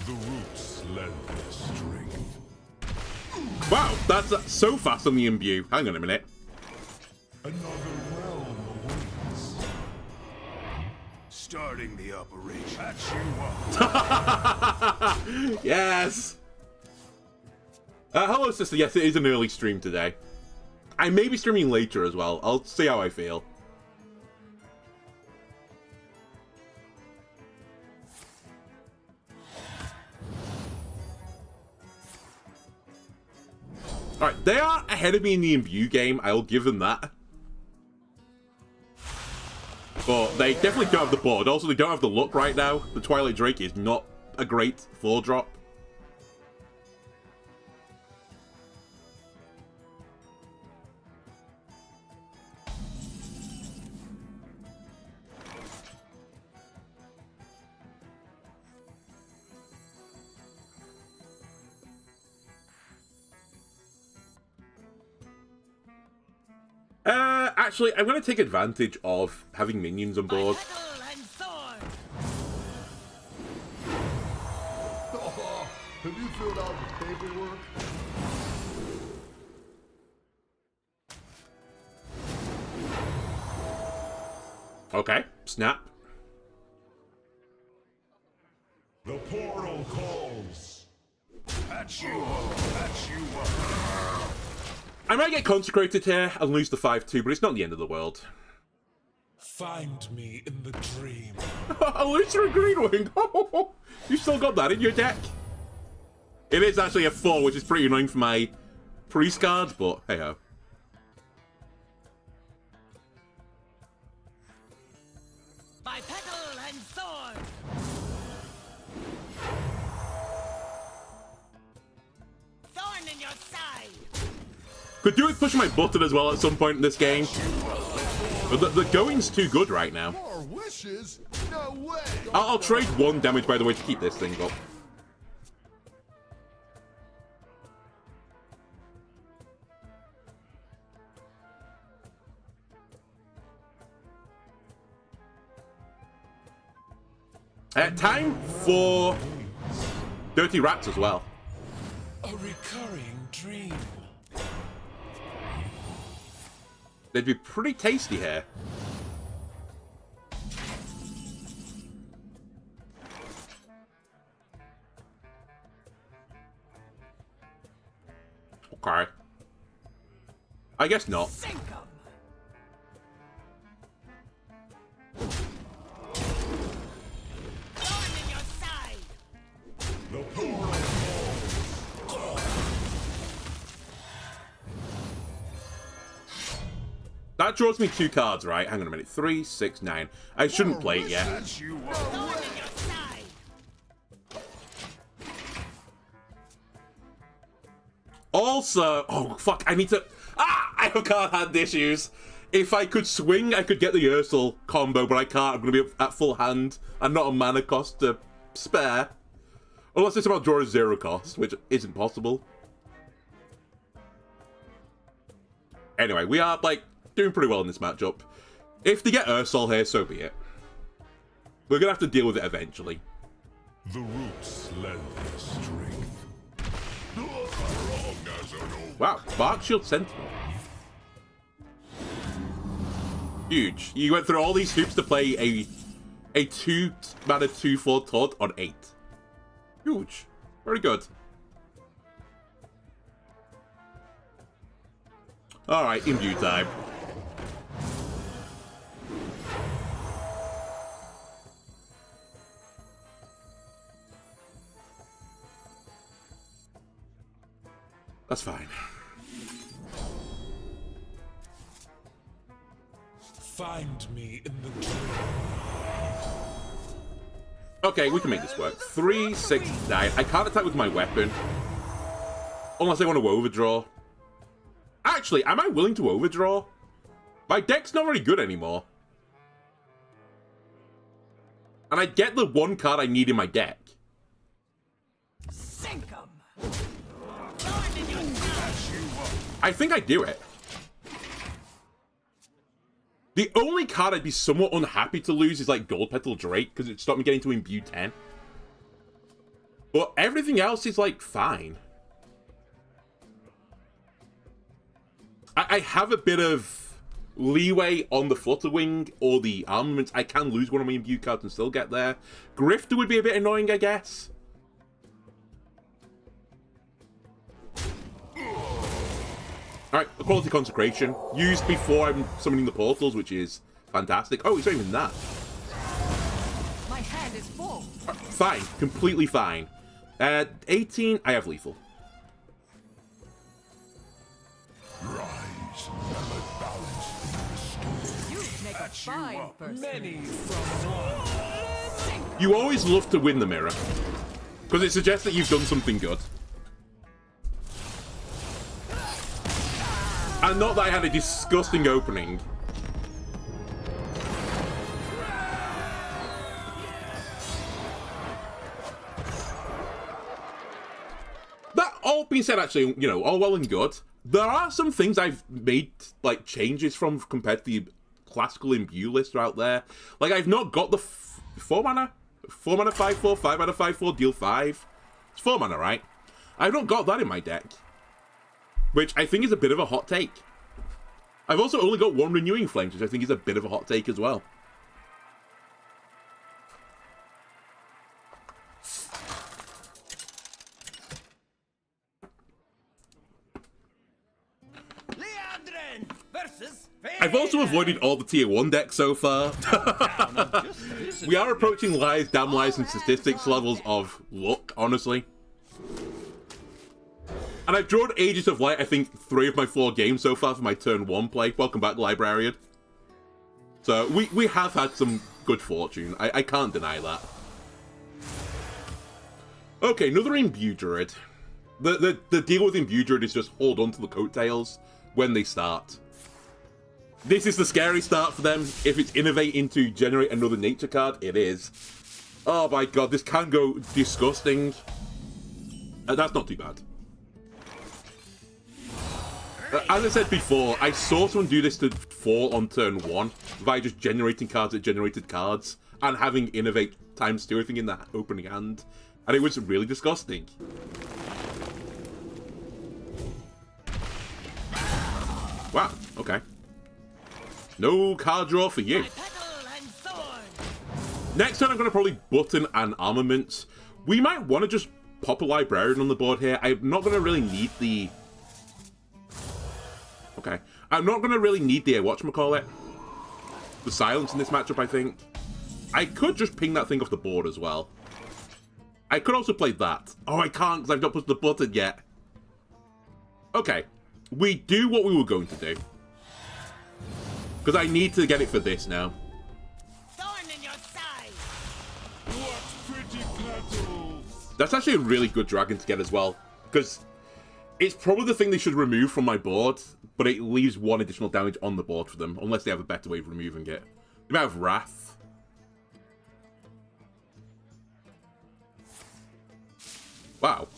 S3: The roots lend their strength.
S1: Wow, that's so fast on the Imbue. Hang on a minute.
S3: Another realm awaits.
S6: Starting the operation. That you want.
S1: Yes! Hello, sister. Yes, it is an early stream today. I may be streaming later as well. I'll see how I feel. Alright, they are ahead of me in the Imbue game. I'll give them that. But they definitely don't have the board. Also, they don't have the luck right now. The Twilight Drake is not a great 4-drop. Actually, I'm going to take advantage of having minions on board.
S3: Oh, have you filled out the paperwork?
S1: Okay, snap.
S3: The portal calls.
S6: Patch you up, patch you up.
S1: I might get consecrated here and lose the 5-2, but it's not the end of the world.
S3: Find me in the dream.
S1: A Lucifer Greenwing! You still got that in your deck? It is actually a 4, which is pretty annoying for my priest cards, but hey-ho.
S4: By petal and sword. Thorn in your side.
S1: Could do with pushing my button as well at some point in this game. But the going's too good right now.
S3: More wishes? No way.
S1: I'll trade 1 damage, by the way, to keep this thing up. Time for Dirty Rats as well.
S3: A recurring dream.
S1: They'd be pretty tasty here. Okay. I guess not.
S4: Sink 'em. Thorn in your side.
S3: The portal calls.
S1: That draws me 2 cards, right? Hang on a minute. 3, 6, 9. I shouldn't play it yet.
S6: Patch you up.
S4: Thorn in your side.
S1: Also, oh fuck, I need to. I have card hand issues. If I could swing, I could get the Ursel combo, but I can't. I'm going to be at full hand and not a mana cost to spare. Unless it's about draw a 0 cost, which isn't possible. Anyway, we are, like, doing pretty well in this matchup. If they get Ursel here, so be it. We're going to have to deal with it eventually.
S3: The roots lend their strength. Wrong as an old.
S1: Wow, Bark Shield Sentinel. Huge. You went through all these hoops to play a 2-mana 2/4 turd on 8. Huge. Very good. Alright, Imbue time. That's fine.
S3: Find me in the dream.
S1: Okay, we can make this work. 3, 6, 9. I can't attack with my weapon. Unless I want to overdraw. Actually, am I willing to overdraw? My deck's not very good anymore. And I get the 1 card I need in my deck.
S4: Sink 'em. Thorn in your side.
S1: I think I do it. The only card I'd be somewhat unhappy to lose is like Gold Petal Drake, because it stopped me getting to Imbue 10. But everything else is like fine. I have a bit of leeway on the Flutterwing or the armaments. I can lose one of my Imbue cards and still get there. Grifter would be a bit annoying, I guess. Alright, Equality Consecration. Used before I'm summoning the portals, which is fantastic. Oh, it's not even that.
S2: My hand is full.
S1: Fine. Completely fine. 18, I have Lethal.
S3: Rise and let balance be restored.
S2: You make a fine person.
S3: Many from one.
S1: You always love to win the mirror. Because it suggests that you've done something good. And not that I had a disgusting opening. That all being said, actually, you know, all well and good. There are some things I've made, like, changes from compared to the classical Imbue list out there. Like, I've not got the 4 mana? 4 mana 5/4, 5 mana 5/4, deal 5. It's 4 mana, right? I've not got that in my deck. Which I think is a bit of a hot take. I've also only got 1 Renewing Flames, which I think is a bit of a hot take as well. I've also avoided all the tier 1 decks so far. We are approaching lies, damn lies, and statistics levels of luck, honestly. And I've drawn Aegis of Light, I think, 3 of my 4 games so far for my turn 1 play. Welcome back, Librarian. So, we have had some good fortune. I can't deny that. Okay, another Imbue Druid. The deal with Imbue Druid is just hold on to the coattails when they start. This is the scary start for them. If it's innovate into generate another nature card, it is. Oh my god, this can go disgusting. That's not too bad. As I said before, I saw someone do this to fall on turn 1 by just generating cards that generated cards and having innovate times 2 thing in the opening hand. And it was really disgusting. Wow, okay. No card draw for you. Next turn I'm going to probably button an armaments. We might want to just pop a Librarian on the board here. I'm not going to really need the... Okay. I'm not going to really need the, whatchamacallit? The silence in this matchup, I think. I could just ping that thing off the board as well. I could also play that. Oh, I can't because I've not pushed the button yet. Okay. We do what we were going to do. Because I need to get it for this now.
S4: Thorn in your side.
S6: What pretty petals!
S1: That's actually a really good dragon to get as well. Because it's probably the thing they should remove from my board, but it leaves 1 additional damage on the board for them, unless they have a better way of removing it. They might have Wrath. Wow.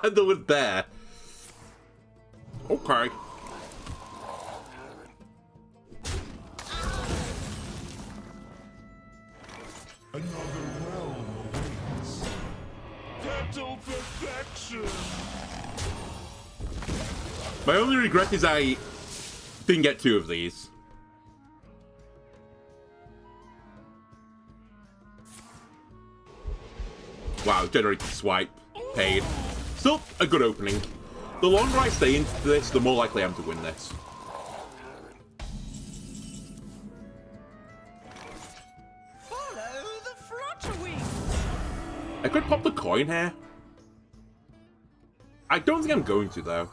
S1: There was there. Okay.
S3: Another realm awaits.
S6: Petal perfection!
S1: My only regret is I didn't get 2 of these. Wow, generated swipe. Paid. Still a good opening. The longer I stay into this, the more likely I am to win this.
S4: Follow the flutter wings.
S1: I could pop the coin here. I don't think I'm going to, though.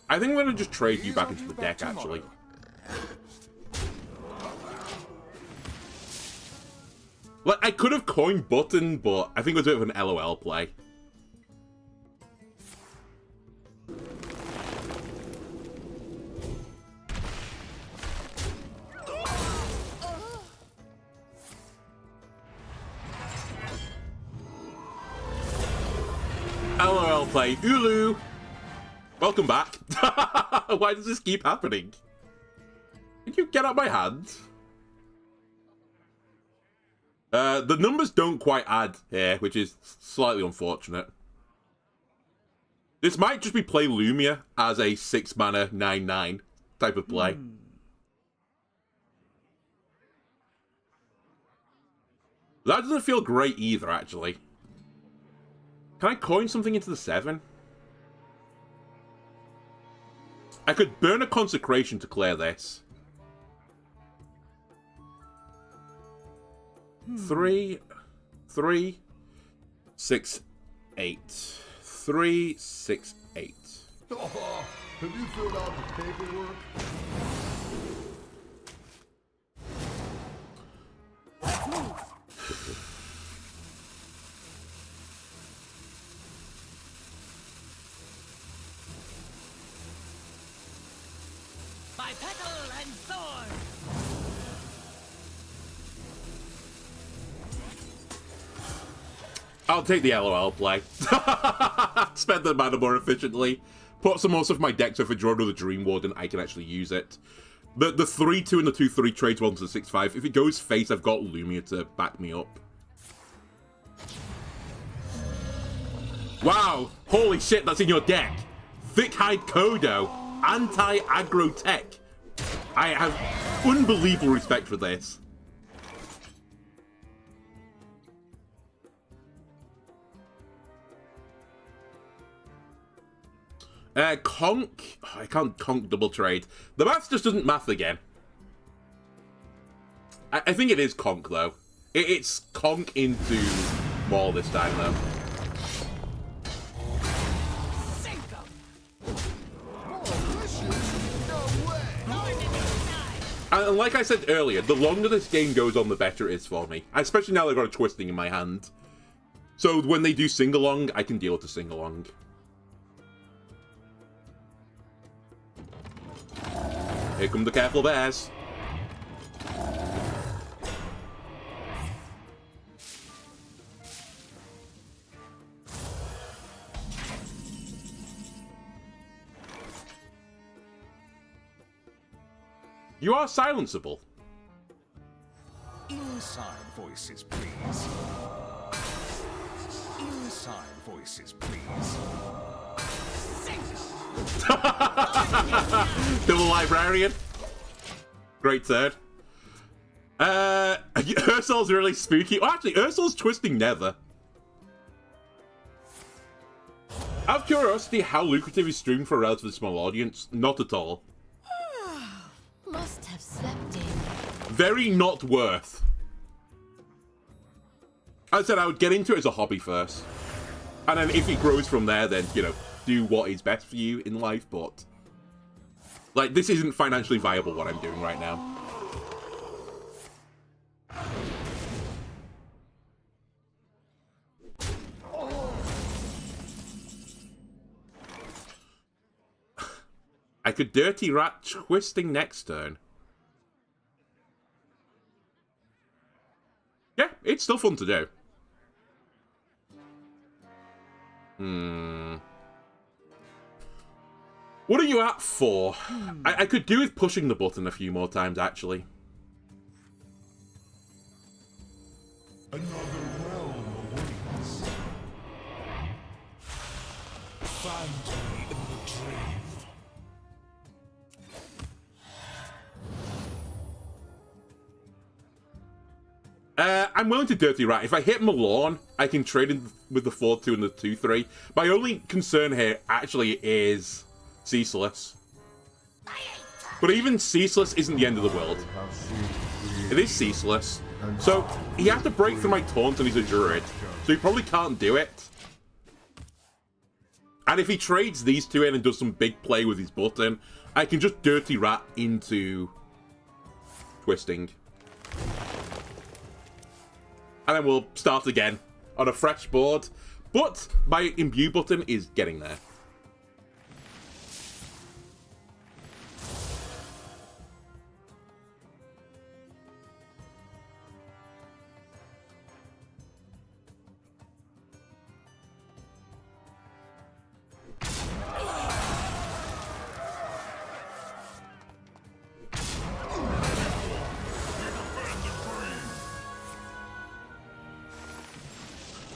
S1: I think I'm going to just trade you back into the deck, actually. Like, I could have coin button, but I think it was a bit of an LOL play. LOL play. Ulu! Welcome back. Why does this keep happening? Can you get out my hand? The numbers don't quite add here, which is slightly unfortunate. This might just be play Lumia as a 6 mana 9/9 type of play. That doesn't feel great either, actually. Can I coin something into the 7? I could burn a Consecration to clear this. 3, 3, 6, 8. 3, 6, 8.
S3: Oh, have you filled out the paperwork?
S4: By petal and thorn.
S1: I'll take the LOL play. Spend the mana more efficiently. put some more stuff in my deck so if I draw another Dream Warden, I can actually use it. The 3-2 and the 2-3 trades well into the 6-5. If it goes face, I've got Lumia to back me up. Wow! Holy shit, that's in your deck! Thick-Hide Kodo, anti-aggro tech. I have unbelievable respect for this. Conk. Oh, I can't conk double trade. The math just doesn't math again. I think it is conk though. It's conk into Maul this time though. And like I said earlier, the longer this game goes on, the better it is for me. Especially now that I've got a twisting in my hand. So when they do sing-along, I can deal with the sing-along. Here come the careful bears. You are silenceable.
S7: Inside voices, please. Inside voices, please.
S1: Double librarian. Great third. Ursol's really spooky. Oh, actually, Ursol's twisting Nether. Out of curiosity, how lucrative is streaming for a relatively small audience? Not at all.
S2: Must have slept in.
S1: Very not worth. As I said, I would get into it as a hobby first. And then if it grows from there, then, you know, do what is best for you in life, but... like, this isn't financially viable, what I'm doing right now. I could Dirty Rat twisting next turn. Yeah, it's still fun to do. What are you at for? I could do with pushing the button a few more times, actually.
S3: Another realm awaits. Find me in the dream.
S1: I'm willing to Dirty Rat. If I hit Malorn, I can trade in with the 4-2 and the 2-3. My only concern here, actually, is Ceaseless. But even Ceaseless isn't the end of the world. It is Ceaseless. So, he has to break through my taunt and he's a Druid. So he probably can't do it. And if he trades these two in and does some big play with his button, I can just Dirty Rat into twisting. And then we'll start again on a fresh board. But my Imbue button is getting there.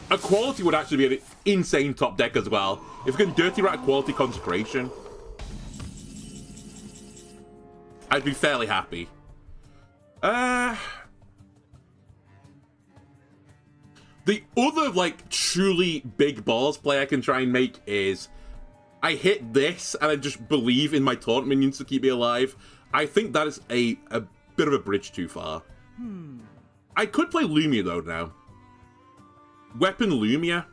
S1: A quality would actually be an insane top deck as well. If we can Dirty Rat quality Consecration, I'd be fairly happy. The other, like, truly big balls play I can try and make is I hit this and I just believe in my taunt minions to keep me alive. I think that is a bit of a bridge too far. I could play Lumia, though, now. Weapon Lumia.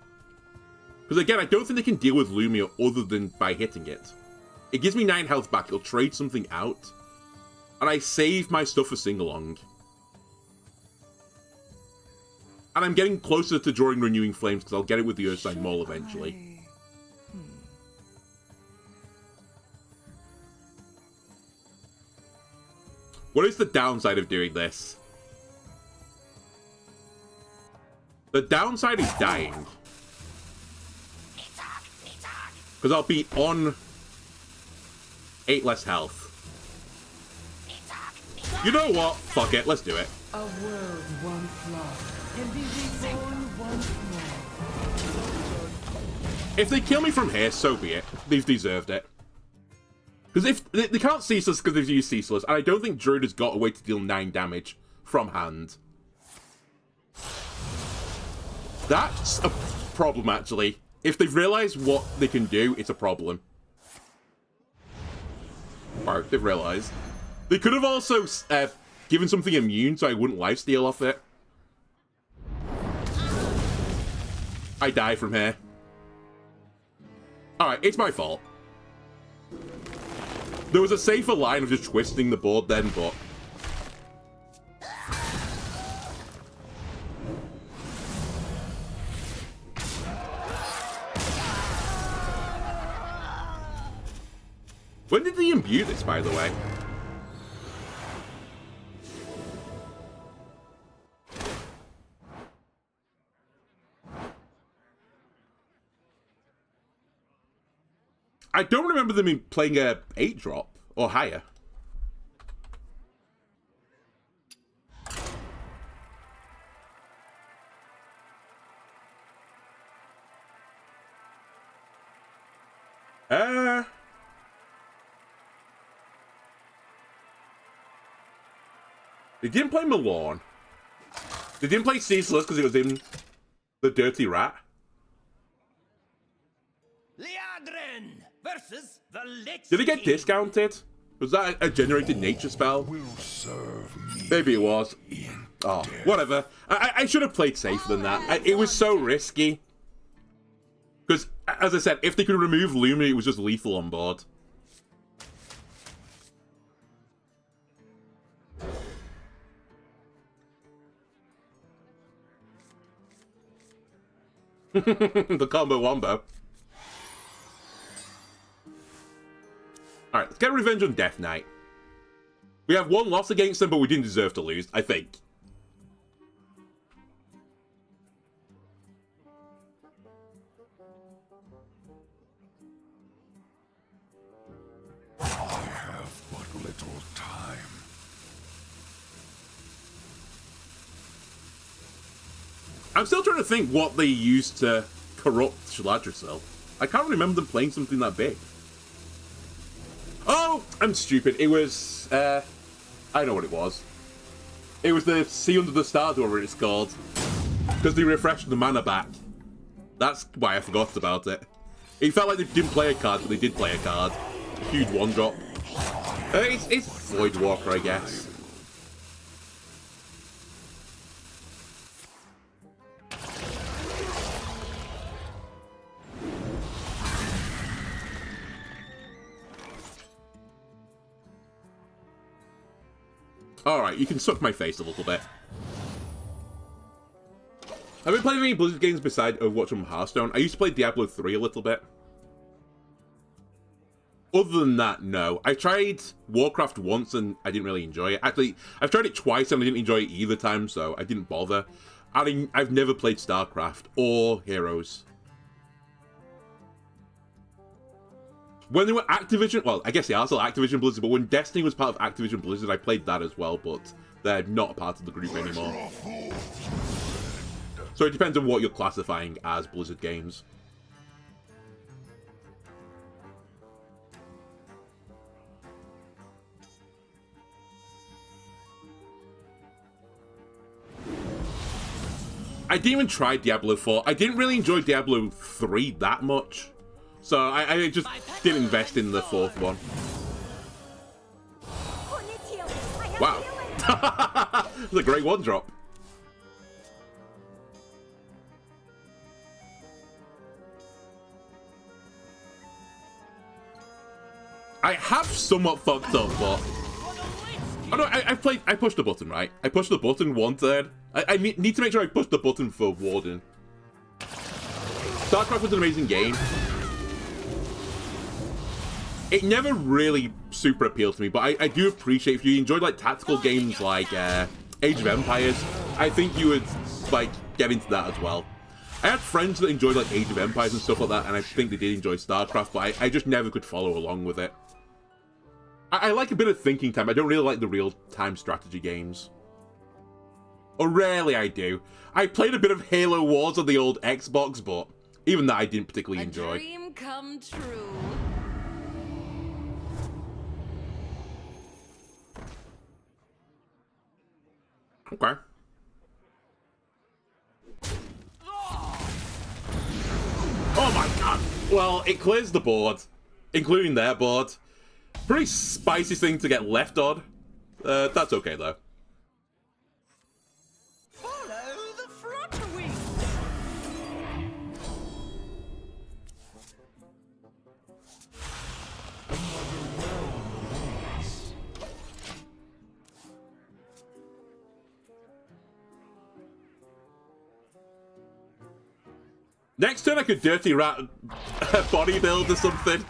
S1: Because again, I don't think they can deal with Lumia other than by hitting it. It gives me 9 health back, it'll trade something out. And I save my stuff for sing-along. And I'm getting closer to drawing Renewing Flames because I'll get it with the Earthside Maul eventually. What is the downside of doing this? The downside is dying. Because I'll be on 8 less health. You know what? Fuck it, let's do it.
S2: A world once lost can be reborn once more.
S1: If they kill me from here, so be it. They've deserved it. Because if they can't ceaseless because they've used ceaseless, and I don't think Druid has got a way to deal 9 damage from hand. That's a problem, actually. If they've realised what they can do, it's a problem. Or they've realised. They could have also given something immune so I wouldn't lifesteal off it. I die from here. Alright, it's my fault. There was a safer line of just twisting the board then, but... When did they imbue this, by the way? I don't remember them playing a 8-drop or higher. They didn't play Milan. They didn't play Ceaseless because it was in the Dirty Rat.
S4: Liadrin versus the Lich
S1: Did it get
S4: King.
S1: discounted? Was that a generated nature spell?
S3: Will serve me.
S1: Maybe it was. Oh, whatever. I should have played safer than that. It was so risky. Because, as I said, if they could remove Luma, it was just lethal on board. The combo wombo. Alright, let's get revenge on Death Knight. We have 1 loss against them, but we didn't deserve to lose, I think.
S3: I have but little time.
S1: I'm still trying to think what they used to corrupt Shaladrisil. I can't remember them playing something that big. Oh, I'm stupid. It was, I know what it was. It was the Sea Under the Stars, whatever it's called. Because they refreshed the mana back. That's why I forgot about it. It felt like they didn't play a card, but they did play a card. Huge 1-drop. It's Voidwalker, I guess. Alright, you can suck my face a little bit. Have you played any Blizzard games besides Overwatch and Hearthstone? I used to play Diablo 3 a little bit. Other than that, no. I tried Warcraft once and I didn't really enjoy it. Actually, I've tried it twice and I didn't enjoy it either time, so I didn't bother. I've never played StarCraft or Heroes. When they were Activision, well, I guess they are still Activision Blizzard, but when Destiny was part of Activision Blizzard, I played that as well, but they're not part of the group anymore. So it depends on what you're classifying as Blizzard games. I didn't even try Diablo 4. I didn't really enjoy Diablo 3 that much. So I just didn't invest in the 4th one. Wow. That's a great 1-drop. I have somewhat fucked up, but... Oh no, I pushed the button, right? I pushed the button 1 turn. I need to make sure I push the button for Warden. StarCraft was an amazing game. It never really super appealed to me, but I do appreciate if you enjoyed like tactical games like Age of Empires, I think you would like get into that as well. I had friends that enjoyed like Age of Empires and stuff like that, and I think they did enjoy StarCraft, but I just never could follow along with it. I like a bit of thinking time. I don't really like the real-time strategy games. Or rarely I do. I played a bit of Halo Wars on the old Xbox, but even that I didn't particularly enjoy.
S2: A dream come true.
S1: Okay. Oh my god! Well, it clears the board, including their board. Pretty spicy thing to get left on. That's okay though.
S4: Follow the flutter-wing.
S1: Next turn I could dirty rat body build or something.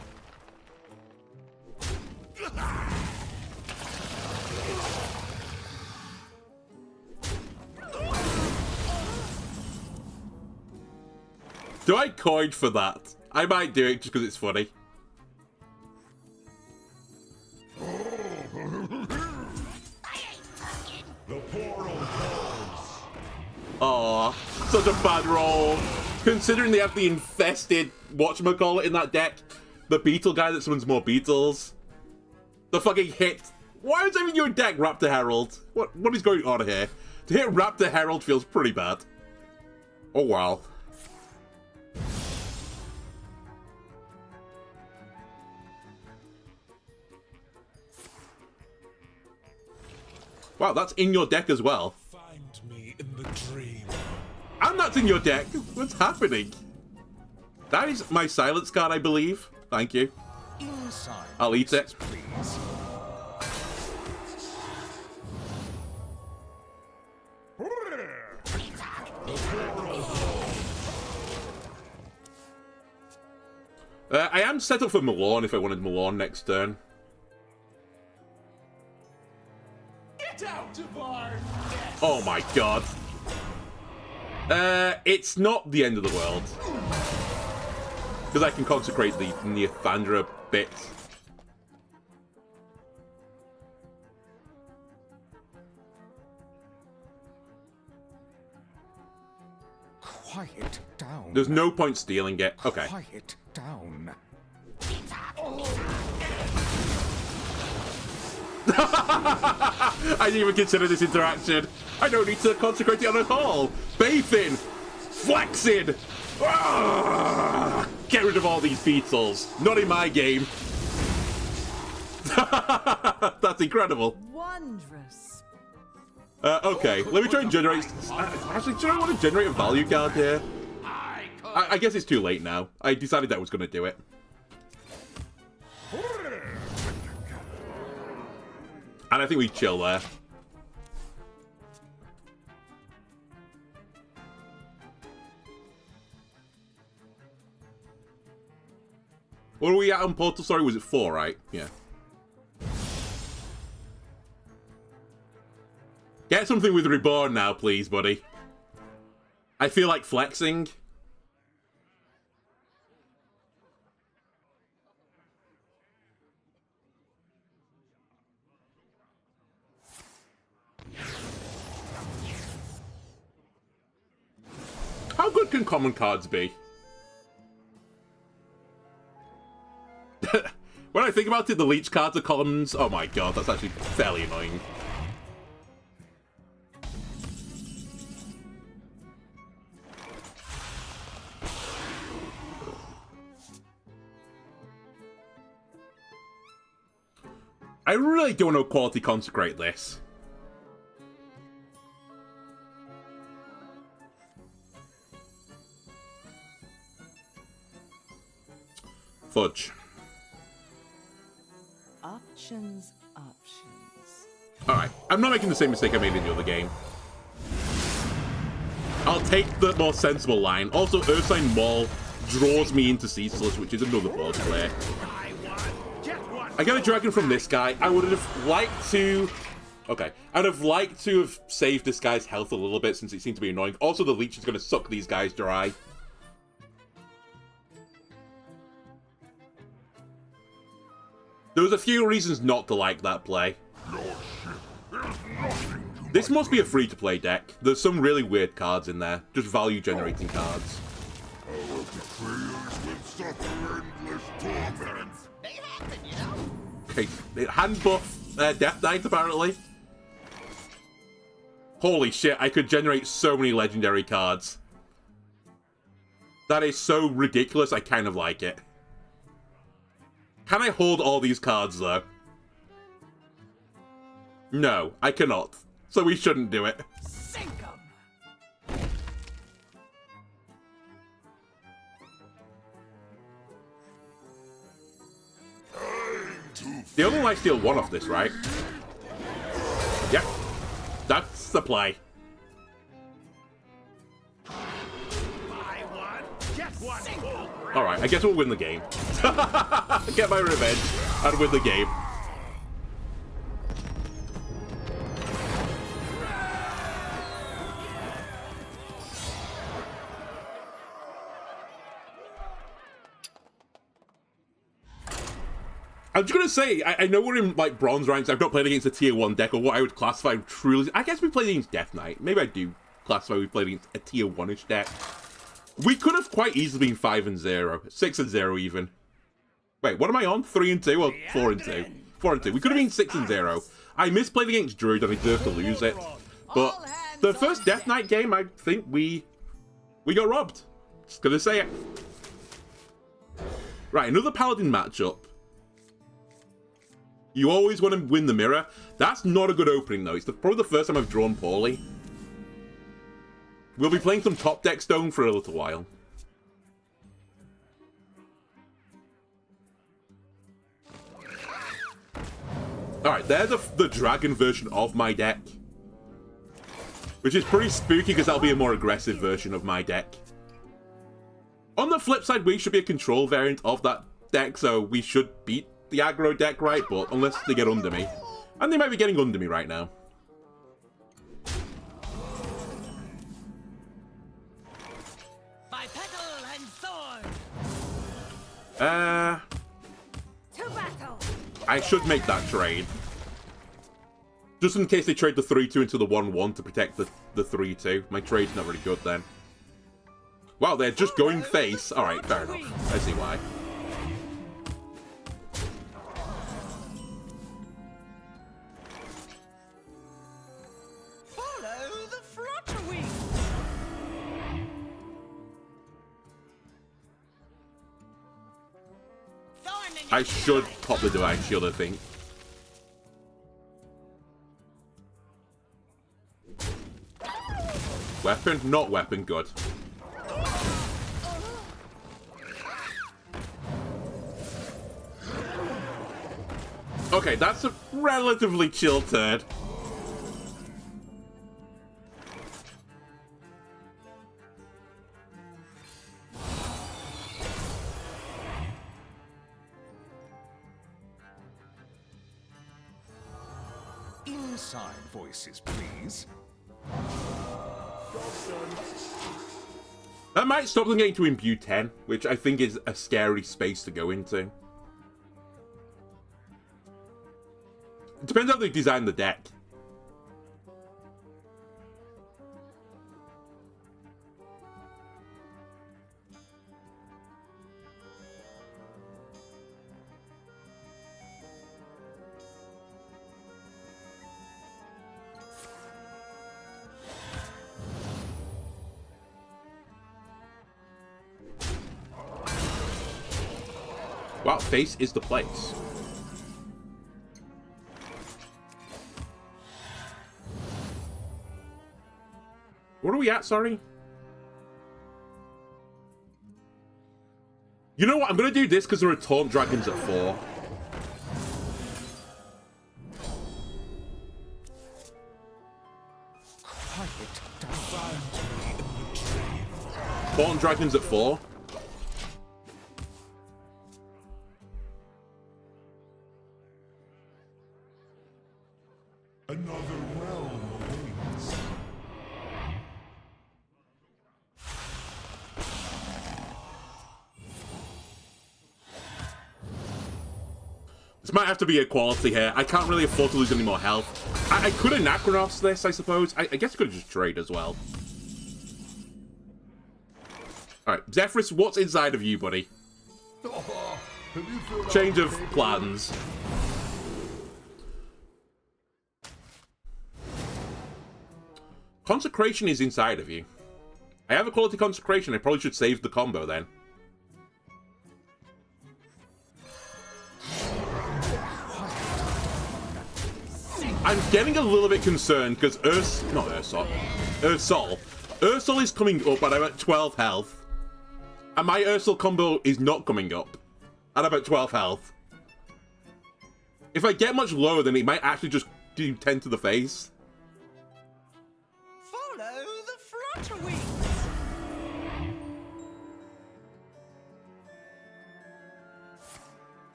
S1: Do I coin for that? I might do it just because it's funny.
S3: The portal falls.
S1: Aw, such a bad roll. Considering they have the infested whatchamacallit in that deck. The beetle guy that summons more beetles. The fucking hit. Why is even your deck Raptor Herald? What is going on here? To hit Raptor Herald feels pretty bad. Oh wow. Wow, that's in your deck as well.
S3: Find me in the dream.
S1: And that's in your deck. What's happening? That is my silence card, I believe. Thank you.
S7: Inside
S1: I'll eat it.
S7: please.
S1: I am set up for Milan if I wanted Milan next turn.
S6: Get out of our nest!
S1: Oh my god. It's not the end of the world. Because I can consecrate the Neothandra bit.
S7: Quiet down.
S1: There's no point stealing it. Okay.
S7: Quiet down.
S1: I didn't even consider this interaction. I don't need to consecrate it on at all. Bathing. Flexing. Ah! Get rid of all these beetles. Not in my game. That's incredible.
S2: Wondrous.
S1: Okay, let me try and generate... Actually, do I want to generate a value card here? I guess it's too late now. I decided I was going to do it. And I think we chill there. What are we at on Portal? Sorry, was it 4, right? Yeah. Get something with Reborn now, please, buddy. I feel like flexing. How good can common cards be? When I think about it, the leech cards are commons. Oh my god, that's actually fairly annoying. I really don't know quality consecrate this. Fudge.
S2: Options.
S1: Alright, I'm not making the same mistake I made in the other game. I'll take the more sensible line. Also, Earthsign Maul draws me into Ceaseless, which is another board play. I got a dragon from this guy. I would have liked to... Okay. I'd have liked to have saved this guy's health a little bit since it seemed to be annoying. Also, the leech is going to suck these guys dry. There was a few reasons not to like that play.
S3: Your ship is nothing to
S1: This
S3: my
S1: must be a free-to-play deck. There's some really weird cards in there. Just value-generating cards.
S3: Our betrayers will suffer endless torment.
S4: They happen, you know?
S1: Okay, hand buff Death Knight, apparently. Holy shit, I could generate so many legendary cards. That is so ridiculous, I kind of like it. Can I hold all these cards, though? No, I cannot. So we shouldn't do it.
S4: Sink 'em!
S1: They only might steal one off this, right? Yep. That's the play.
S4: Buy one, get one.
S1: Alright, I guess we'll win the game. Get my revenge and win the game. I'm just gonna say, I know we're in like bronze ranks. I've not played against a tier 1 deck or what I would classify truly. I guess we played against Death Knight. Maybe I do classify we played against a tier 1-ish deck. We could have quite easily been 5-0, 6-0 even. Wait, what am I on? 3-2 or 4-2? 4-2. We could have been 6-0. I misplayed against Druid and I deserve to lose it. But the first Death Knight game, I think we got robbed. Just gonna say it. Right, another Paladin matchup. You always want to win the mirror. That's not a good opening, though. It's probably the first time I've drawn poorly. We'll be playing some top deck stone for a little while. Alright, they're the dragon version of my deck. Which is pretty spooky because that'll be a more aggressive version of my deck. On the flip side, we should be a control variant of that deck, so we should beat the aggro deck, right? But unless they get under me. And they might be getting under me right now.
S4: By petal and sword.
S2: To battle.
S1: I should make that trade. Just in case they trade the 3-2 into the 1-1 to protect the 3-2. My trade's not really good then. Wow, they're just going face. Alright, fair enough. I see why.
S4: Follow the flutter wing.
S1: I should pop the Divine Shield, I think. Weapon? Not weapon, good. Okay, that's a relatively chill turd.
S7: Inside voices, please.
S1: That might stop them getting to Imbue 10, which I think is a scary space to go into. It depends how they design the deck. Wow, face is the place. What are we at, sorry? You know what? I'm going to do this because there are taunt dragons at 4.
S7: Quiet down.
S1: Taunt dragons at 4.
S3: Another realm awaits.
S1: This might have to be equality here. I can't really afford to lose any more health. I could have Necronos this, I suppose. I guess I could have just trade as well. Alright, Zephyrus, what's inside of you, buddy? Change of plans. Consecration is inside of you. I have a quality consecration. I probably should save the combo then. I'm getting a little bit concerned because Ursol is coming up at about 12 health. And my Ursol combo is not coming up at about 12 health. If I get much lower, then it might actually just do 10 to the face.
S4: Follow the flutter wings.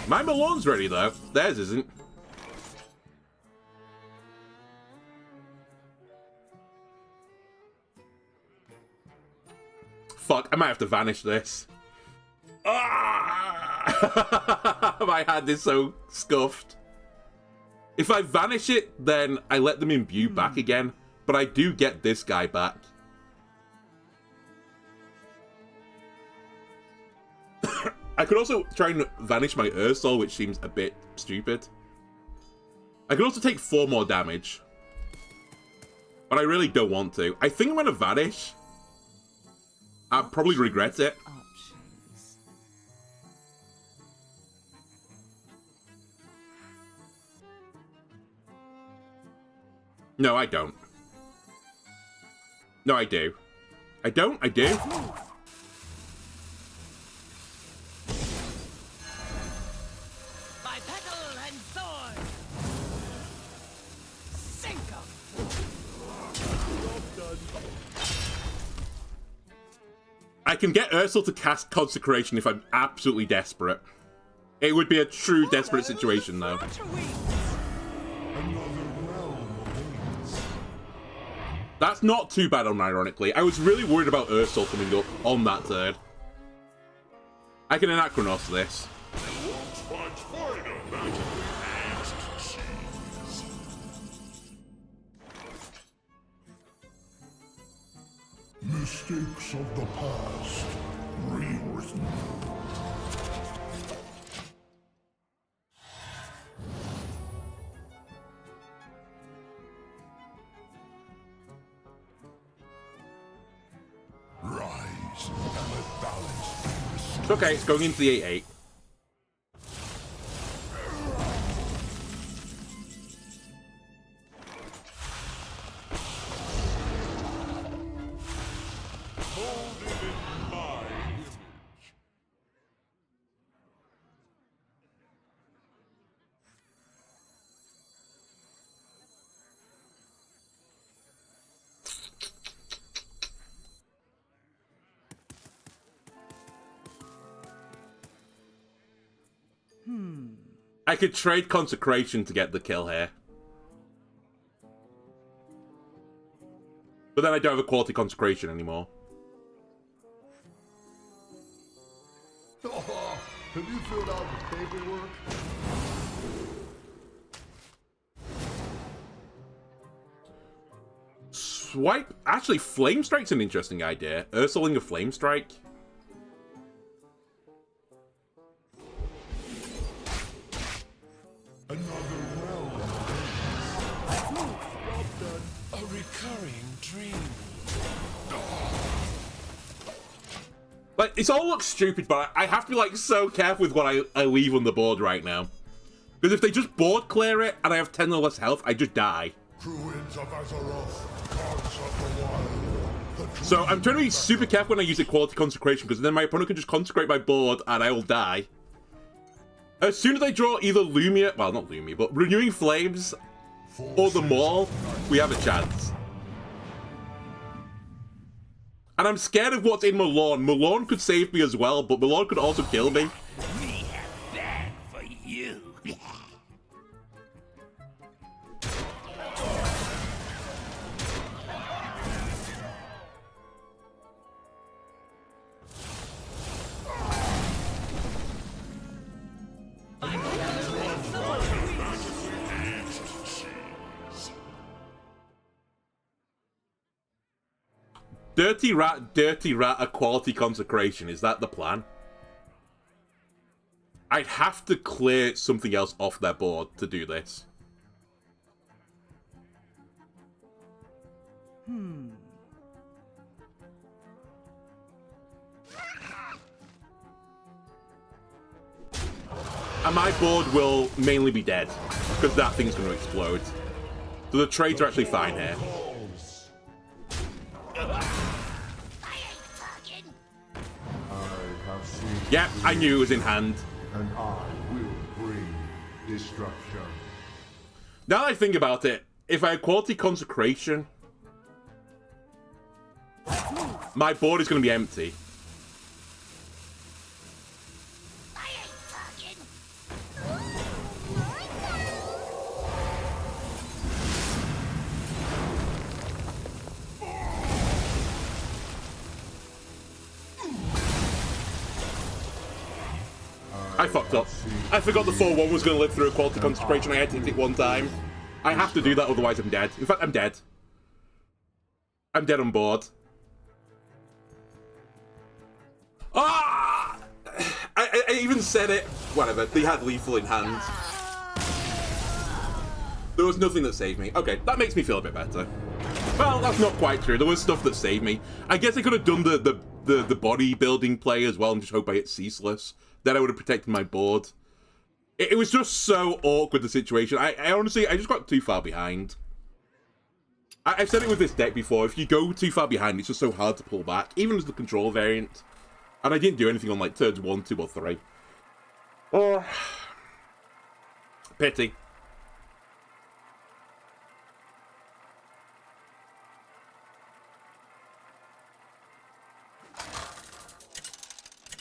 S1: My Malorne's ready though. Theirs isn't. Fuck, I might have to vanish this. Ah! My hand is so scuffed. If I vanish it, then I let them imbue back again. But I do get this guy back. I could also try and vanish my Ursol, which seems a bit stupid. I could also take 4 more damage. But I really don't want to. I think I'm going to vanish. I'll probably regret it. No, I don't. No, I do. I don't? I do? I can get Ursol to cast Consecration if I'm absolutely desperate. It would be a true desperate situation, though. That's not too bad, unironically. I was really worried about Ursol coming up on that turn. I can Anachronos this.
S3: Mistakes of the past rewritten. Rise and let balance.
S1: It's okay, it's going into the 8-8. I could trade Consecration to get the kill here. But then I don't have a quality Consecration anymore.
S3: Oh, have you filled out the paperwork?
S1: Swipe? Actually, Flame Strike's an interesting idea. Ursuling a Flame Strike.
S6: A recurring dream.
S1: Like, it all looks stupid, but I have to be, like, so careful with what I leave on the board right now. Because if they just board clear it, and I have 10 or less health, I just die.
S3: Druids of Azeroth, gods of the wild.
S1: So I'm trying to be super careful when I use a quality consecration, because then my opponent can just consecrate my board, and I will die. As soon as I draw either Lumia, well, not Lumia, but Renewing Flames, or the Maul, we have a chance. And I'm scared of what's in Malorne. Malorne could save me as well, but Malorne could also kill me.
S4: We have that for you.
S1: Dirty rat, a quality consecration. Is that the plan? I'd have to clear something else off their board to do this. And my board will mainly be dead, because that thing's going to explode. So the trades are actually fine here. Yep, I knew it was in hand.
S3: And I will bring destruction.
S1: Now that I think about it, if I had quality consecration, my board is going to be empty. I fucked up. I forgot the 4-1 was going to live through a quality consecration. I had to hit it one time. I have to do that, otherwise I'm dead. In fact, I'm dead. I'm dead on board. Ah! I even said it. Whatever. They had lethal in hand. There was nothing that saved me. Okay, that makes me feel a bit better. Well, that's not quite true. There was stuff that saved me. I guess I could have done the bodybuilding play as well and just hope I hit ceaseless. Then I would have protected my board. It was just so awkward, the situation. I honestly, I just got too far behind. I've said it with this deck before. If you go too far behind, it's just so hard to pull back, even as the control variant. And I didn't do anything on like turns 1, 2, or 3. Oh, pity.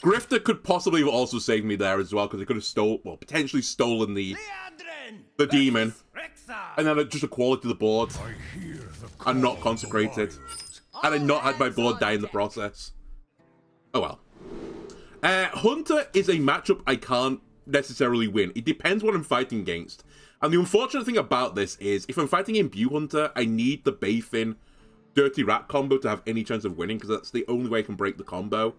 S1: Grifter could possibly have also saved me there as well, because they could have potentially stolen the demon, and then just a quality to the board, and not consecrated, and then not had my board die in the process. Oh well. Hunter is a matchup I can't necessarily win. It depends what I'm fighting against. And the unfortunate thing about this is, if I'm fighting Imbue Hunter, I need the Bathin Dirty Rat combo to have any chance of winning, because that's the only way I can break the combo.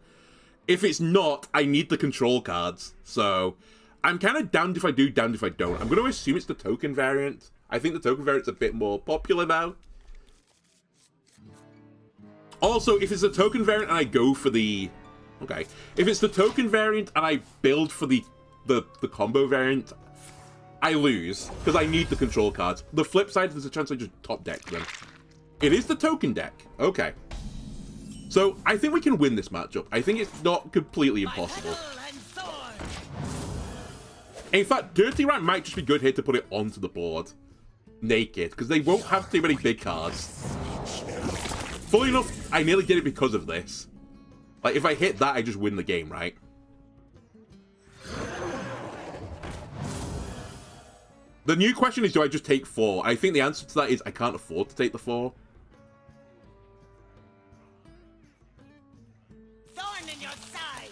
S1: If it's not, I need the control cards. So I'm kind of damned if I do, damned if I don't. I'm going to assume it's the token variant. I think the token variant's a bit more popular now. Also, if it's a token variant and I go for the... Okay. If it's the token variant and I build for the combo variant, I lose, because I need the control cards. The flip side, there's a chance I just top deck them. It is the token deck. Okay. So, I think we can win this matchup. I think it's not completely impossible. In fact, Dirty Rat might just be good here to put it onto the board. Naked, because they won't have too many big cards. Fully enough, I nearly did it because of this. Like, if I hit that, I just win the game, right? The new question is, do I just take 4? I think the answer to that is I can't afford to take the 4.
S4: Thorn in your side.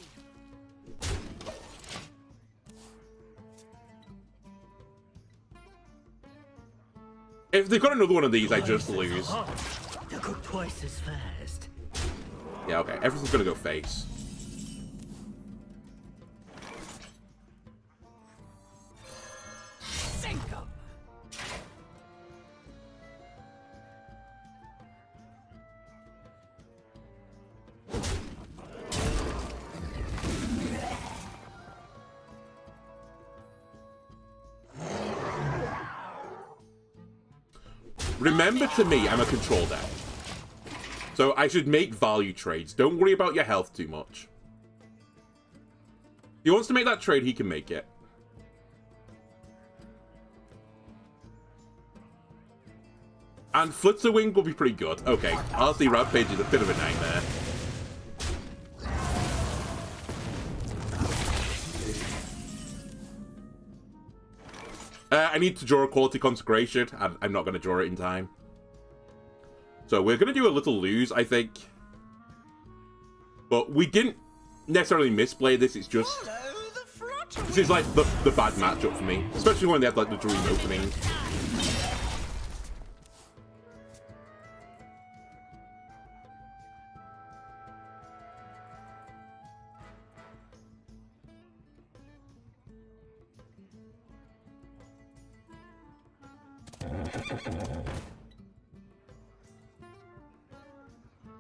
S1: If they've got another one of these, I just lose.
S8: You go twice as fast.
S1: Yeah, okay. Everything's gonna go face.
S4: Sink 'em.
S1: Remember, to me, I'm a control deck. So I should make value trades. Don't worry about your health too much. If he wants to make that trade, he can make it. And Flitzerwing will be pretty good. Okay, RC Rampage is a bit of a nightmare. I need to draw a quality consecration. I'm not going to draw it in time. So we're going to do a little lose, I think. But we didn't necessarily misplay this. It's just... This is like the bad matchup for me. Especially when they have like the dream opening.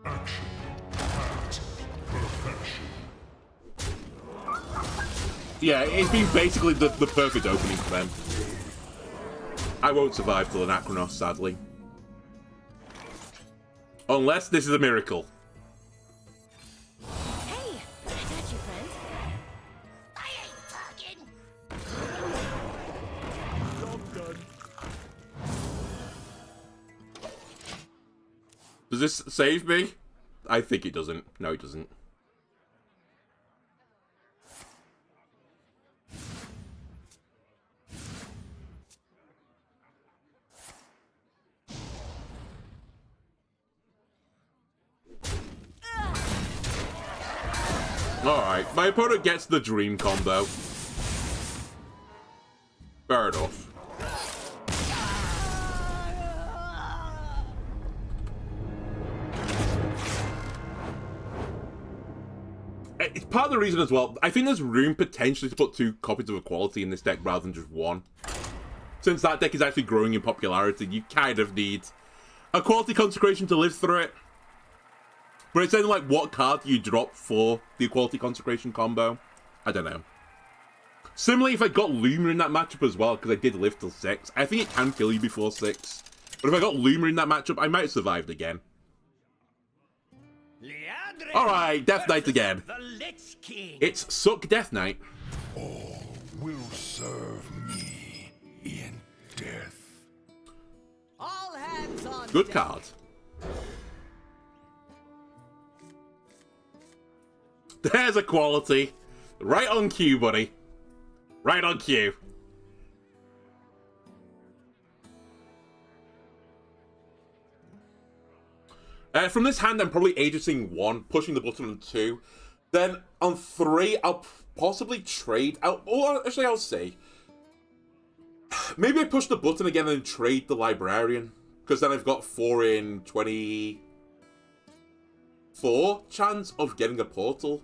S3: Action at perfection.
S1: Yeah, it's been basically the perfect opening for them. I won't survive till Anachronos, sadly. Unless this is a miracle.
S9: Hey, I got you, friend. I ain't talking.
S1: Does this save me? I think it doesn't. No, it doesn't. Alright, my opponent gets the dream combo. Fair enough. It's part of the reason as well. I think there's room potentially to put 2 copies of Equality in this deck rather than just 1. Since that deck is actually growing in popularity, you kind of need Equality Consecration to live through it. But it's saying, like, what card do you drop for the Equality Consecration combo? I don't know. Similarly, if I got Luma in that matchup as well, because I did live till 6, I think it can kill you before 6. But if I got Luma in that matchup, I might have survived again. Alright, Death Knight again. It's Suck Death Knight.
S3: All will serve me in death.
S2: All hands on
S1: Good
S2: deck.
S1: card. There's Equality. Right on cue, buddy. Right on cue. From this hand, I'm probably agenting 1, pushing the button on 2. Then on 3, I'll possibly trade. Actually, I'll say. Maybe I push the button again and trade the Librarian. Because then I've got 4 in 24 chance of getting a portal.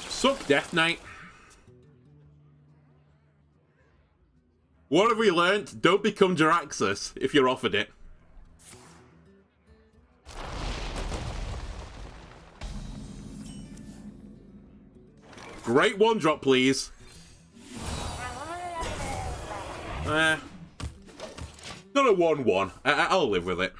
S1: Suck Death Knight. What have we learnt? Don't become Jaraxxus if you're offered it. Great 1-drop, please. Not a 1-1. I'll live with it.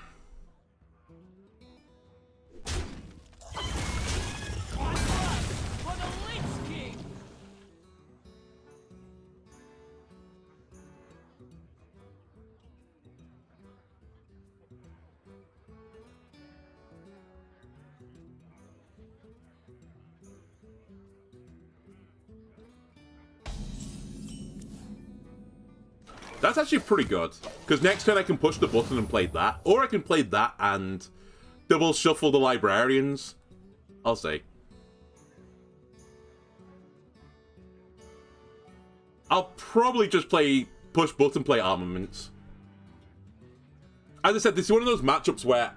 S1: That's actually pretty good, because next turn I can push the button and play that, or I can play that and double shuffle the Librarians. I'll see. I'll probably just push button, play Armaments. As I said, this is one of those matchups where,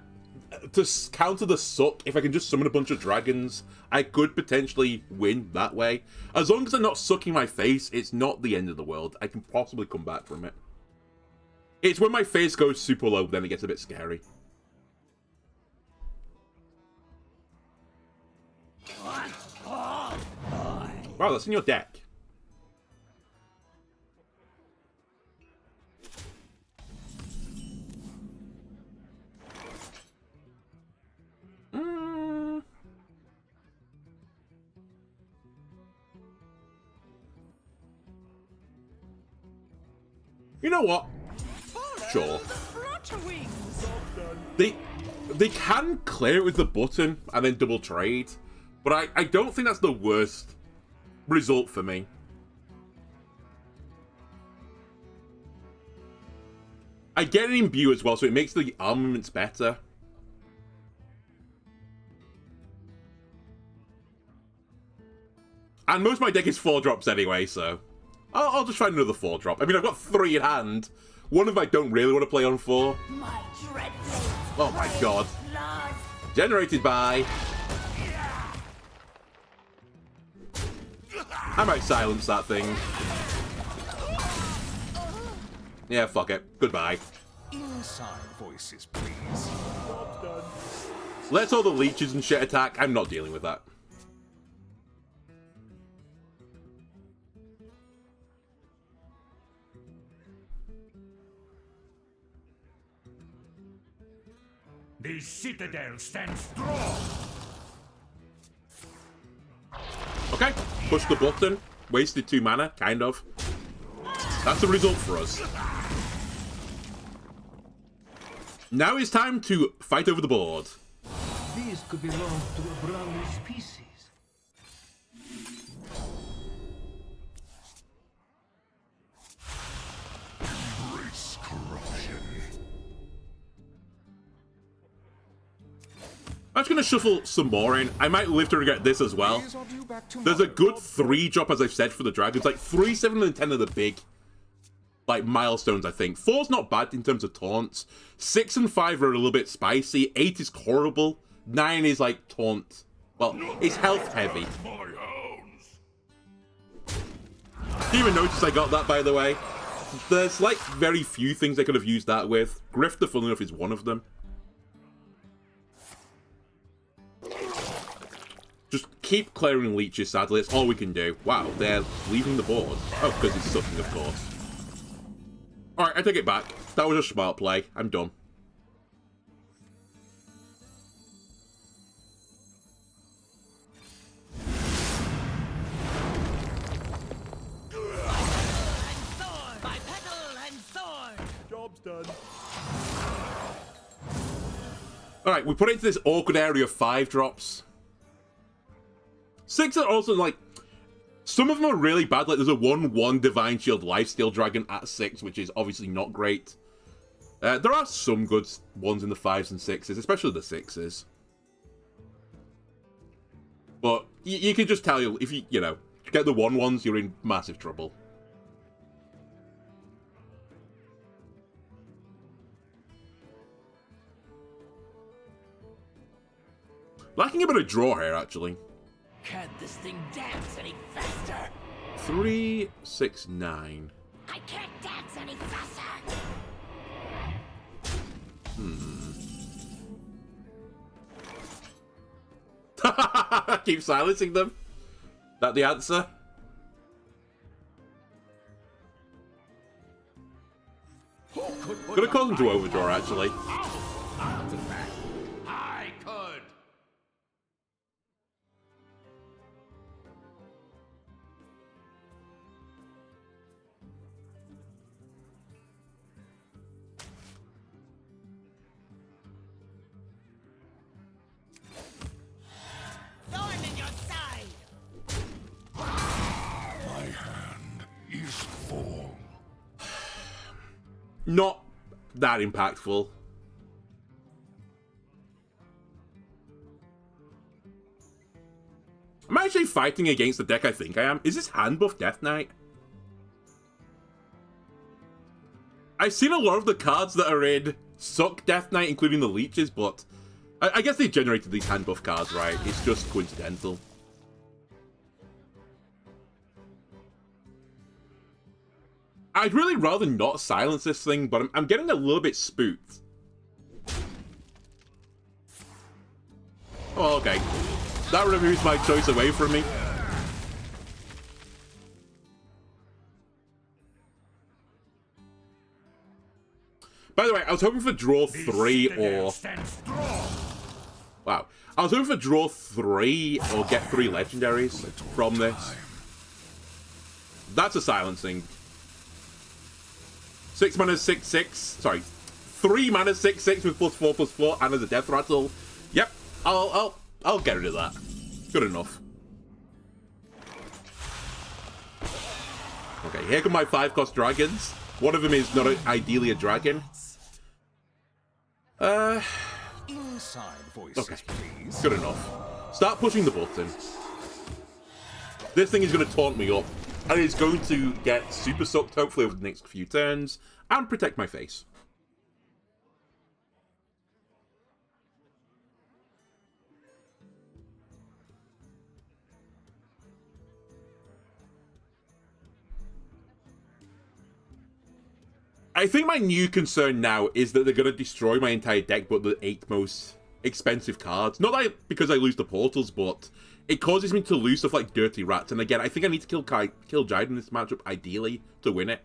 S1: to counter the suck, if I can just summon a bunch of dragons, I could potentially win that way. As long as they're not sucking my face, it's not the end of the world. I can possibly come back from it. It's when my face goes super low, then it gets a bit scary. Wow, that's in your deck. You know what? Sure. They can clear it with the button and then double trade, but I don't think that's the worst result for me. I get an Imbue as well, so it makes the armaments better. And most of my deck is 4-drops anyway, so I'll just find another 4-drop. I mean, I've got 3 in hand. One of them I don't really want to play on 4.
S9: My dread blades.
S1: Oh my god.
S9: Blood.
S1: Generated by... I might silence that thing. Yeah, fuck it. Goodbye.
S7: Inside voices, please.
S1: Let all the leeches and shit attack. I'm not dealing with that.
S4: The citadel stands strong.
S1: Okay, push the button. Wasted 2 mana, kind of. That's the result for us. Now it's time to fight over the board.
S8: These could belong to a brand new species.
S3: Embrace corruption.
S1: I'm just going to shuffle some more in. I might live to regret this as well.
S7: Please, I'll do back
S1: There's a
S7: tomorrow.
S1: good 3-drop, as I've said, for the dragons. Like 3, 7, and 10 are the big, like, milestones, I think. 4's not bad in terms of taunts. 6 and 5 are a little bit spicy. 8 is horrible. 9 is, like, taunt. Well, it's health heavy.
S3: My hounds.
S1: Didn't even notice I got that, by the way. There's, like, very few things I could have used that with. Grifter, funnily enough, is one of them. Just keep clearing leeches, sadly. It's all we can do. Wow, they're leaving the board. Oh, because it's sucking, of course. Alright, I take it back. That was a smart play. I'm done.
S9: By petal and sword.
S5: Job's done.
S1: Alright, we put it into this awkward area of 5-drops. 6 are also, like... Some of them are really bad. Like, there's a 1/1 Divine Shield Lifesteal Dragon at 6, which is obviously not great. There are some good ones in the 5s and 6s, especially the 6s. But you can just tell, if you know, get the 1/1s, you're in massive trouble. Lacking a bit of draw here, actually.
S8: Can't this thing dance any faster?
S1: 3, 6, 9.
S9: I can't dance any faster.
S1: Keep silencing them. That the answer? Gonna cause them to overdraw, actually.
S6: I'll do that. I could.
S9: Thorn in your side.
S3: My hand is full.
S1: Not that impactful. I'm actually fighting against the deck I think I am. Is this hand buff Death Knight? I've seen a lot of the cards that are in suck Death Knight, including the leeches, but I guess they generated these hand buff cards, right? It's just coincidental. I'd really rather not silence this thing, but I'm getting a little bit spooked. Oh, okay. That removes my choice away from me. By the way, I was hoping for draw 3 or... Wow. I was hoping for draw 3 or get 3 legendaries from this. That's a silencing. 6 mana 6/6. Sorry. 3 mana 6/6 with +4/+4 and as a death rattle. Yep. I'll get rid of that. Good enough. Okay, here come my 5-cost dragons. One of them is not ideally a dragon.
S7: Inside voices,
S1: Okay.
S7: please.
S1: Good enough. Start pushing the button. This thing is going to taunt me up, and it's going to get super sucked, hopefully, over the next few turns, and protect my face. I think my new concern now is that they're going to destroy my entire deck, but the 8 most expensive cards. Not that because I lose the portals, but it causes me to lose stuff like Dirty Rats. And again, I think I need to kill Jide in this matchup, ideally, to win it.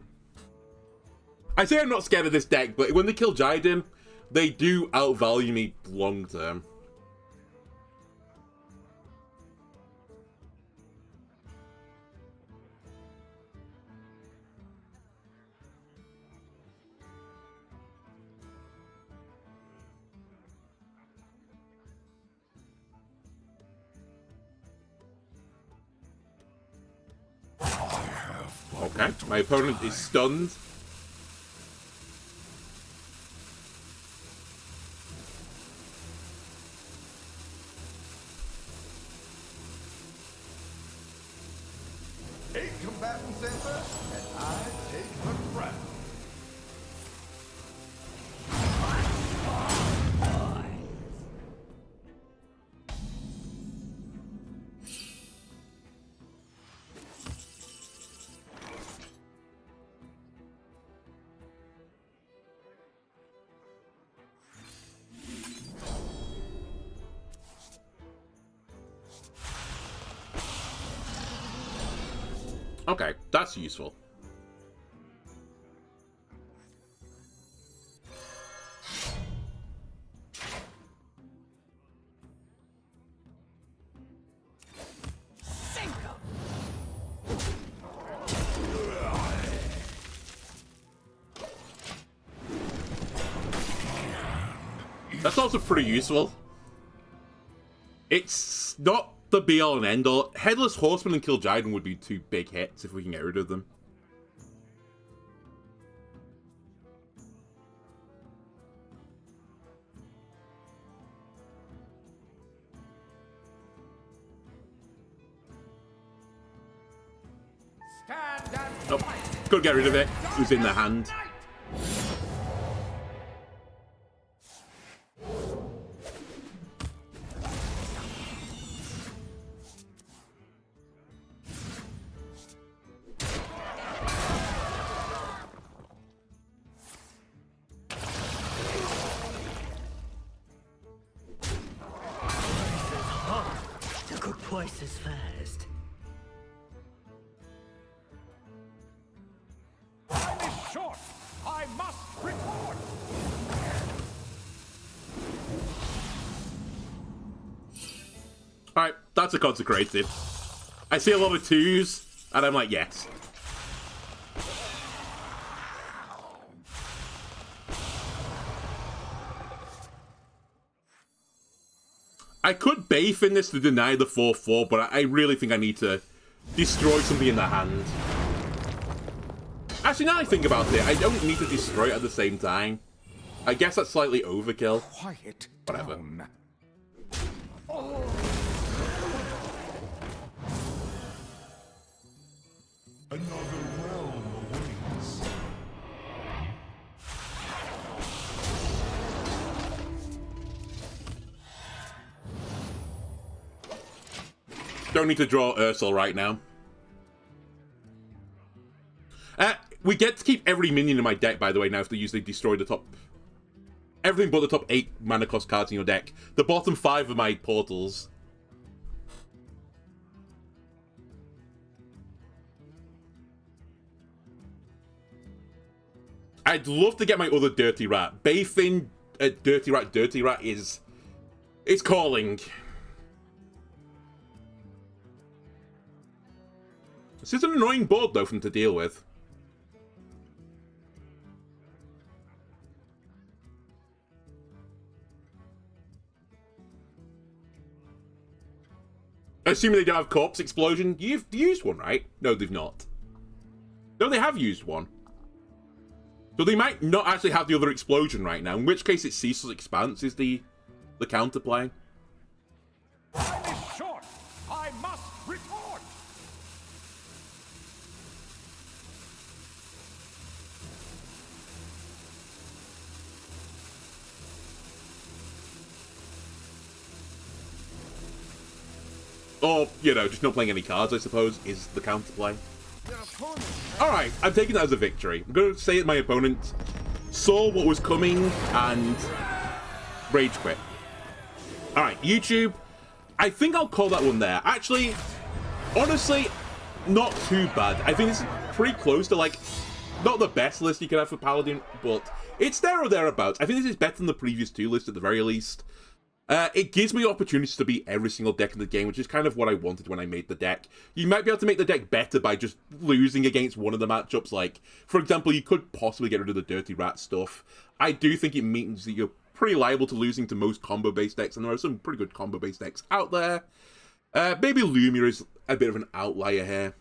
S1: I say I'm not scared of this deck, but when they kill Jide, they do outvalue me long term. Okay, my opponent is stunned.
S3: Eight combatants enter, and I take the crown.
S1: Okay, that's useful. That's also pretty useful. It's not the be-all and end-all. Headless Horseman and Kill Jiden would be 2 big hits if we can get rid of them. Nope. Couldn't get rid of it. It was in the hand.
S10: Twice as fast.
S4: Time is short. I must record.
S1: Alright, that's a consecrated. I see a lot of 2s, and I'm like, yes. I could Baif in this to deny the 4-4, but I really think I need to destroy something in the hand. Actually, now I think about it, I don't need to destroy it at the same time. I guess that's slightly overkill.
S7: Quiet
S1: Whatever.
S7: down.
S3: Another realm awaits.
S1: Don't need to draw Ursel right now. We get to keep every minion in my deck, by the way, now if they usually destroy the top... Everything but the top 8 mana cost cards in your deck. The bottom 5 of my portals. I'd love to get my other Dirty Rat. Baifin Dirty Rat is... It's calling. This is an annoying board, though, for them to deal with. Assuming they don't have Corpse Explosion. You've used one, right? No, they've not. No, they have used one. So they might not actually have the other explosion right now, in which case it's Ceaseless Expanse is the counterplay.
S4: Time is short. I must record.
S1: Or, you know, just not playing any cards, I suppose, is the counterplay. Alright, I'm taking that as a victory. I'm going to say that my opponent saw what was coming and rage quit. Alright, YouTube, I think I'll call that one there. Actually, honestly, not too bad. I think this is pretty close to, like, not the best list you could have for Paladin, but it's there or thereabouts. I think this is better than the previous two lists at the very least. It gives me opportunities to beat every single deck in the game, which is kind of what I wanted when I made the deck. You might be able to make the deck better by just losing against one of the matchups. Like, for example, you could possibly get rid of the Dirty Rat stuff. I do think it means that you're pretty liable to losing to most combo-based decks, and there are some pretty good combo-based decks out there. Maybe Lumia is a bit of an outlier here.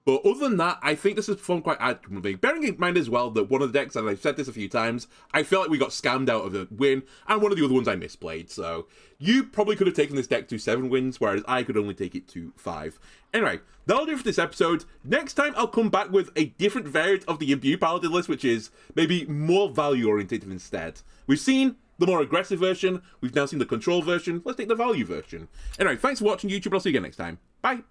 S1: But other than that, I think this has performed quite admirably. Bearing in mind as well that one of the decks, and I've said this a few times, I feel like we got scammed out of the win, and one of the other ones I misplayed. So you probably could have taken this deck to 7 wins, whereas I could only take it to 5. Anyway, that'll do it for this episode. Next time, I'll come back with a different variant of the Imbue Paladin list, which is maybe more value-orientated instead. We've seen the more aggressive version, we've now seen the control version, let's take the value version. Anyway, thanks for watching YouTube, and I'll see you again next time. Bye!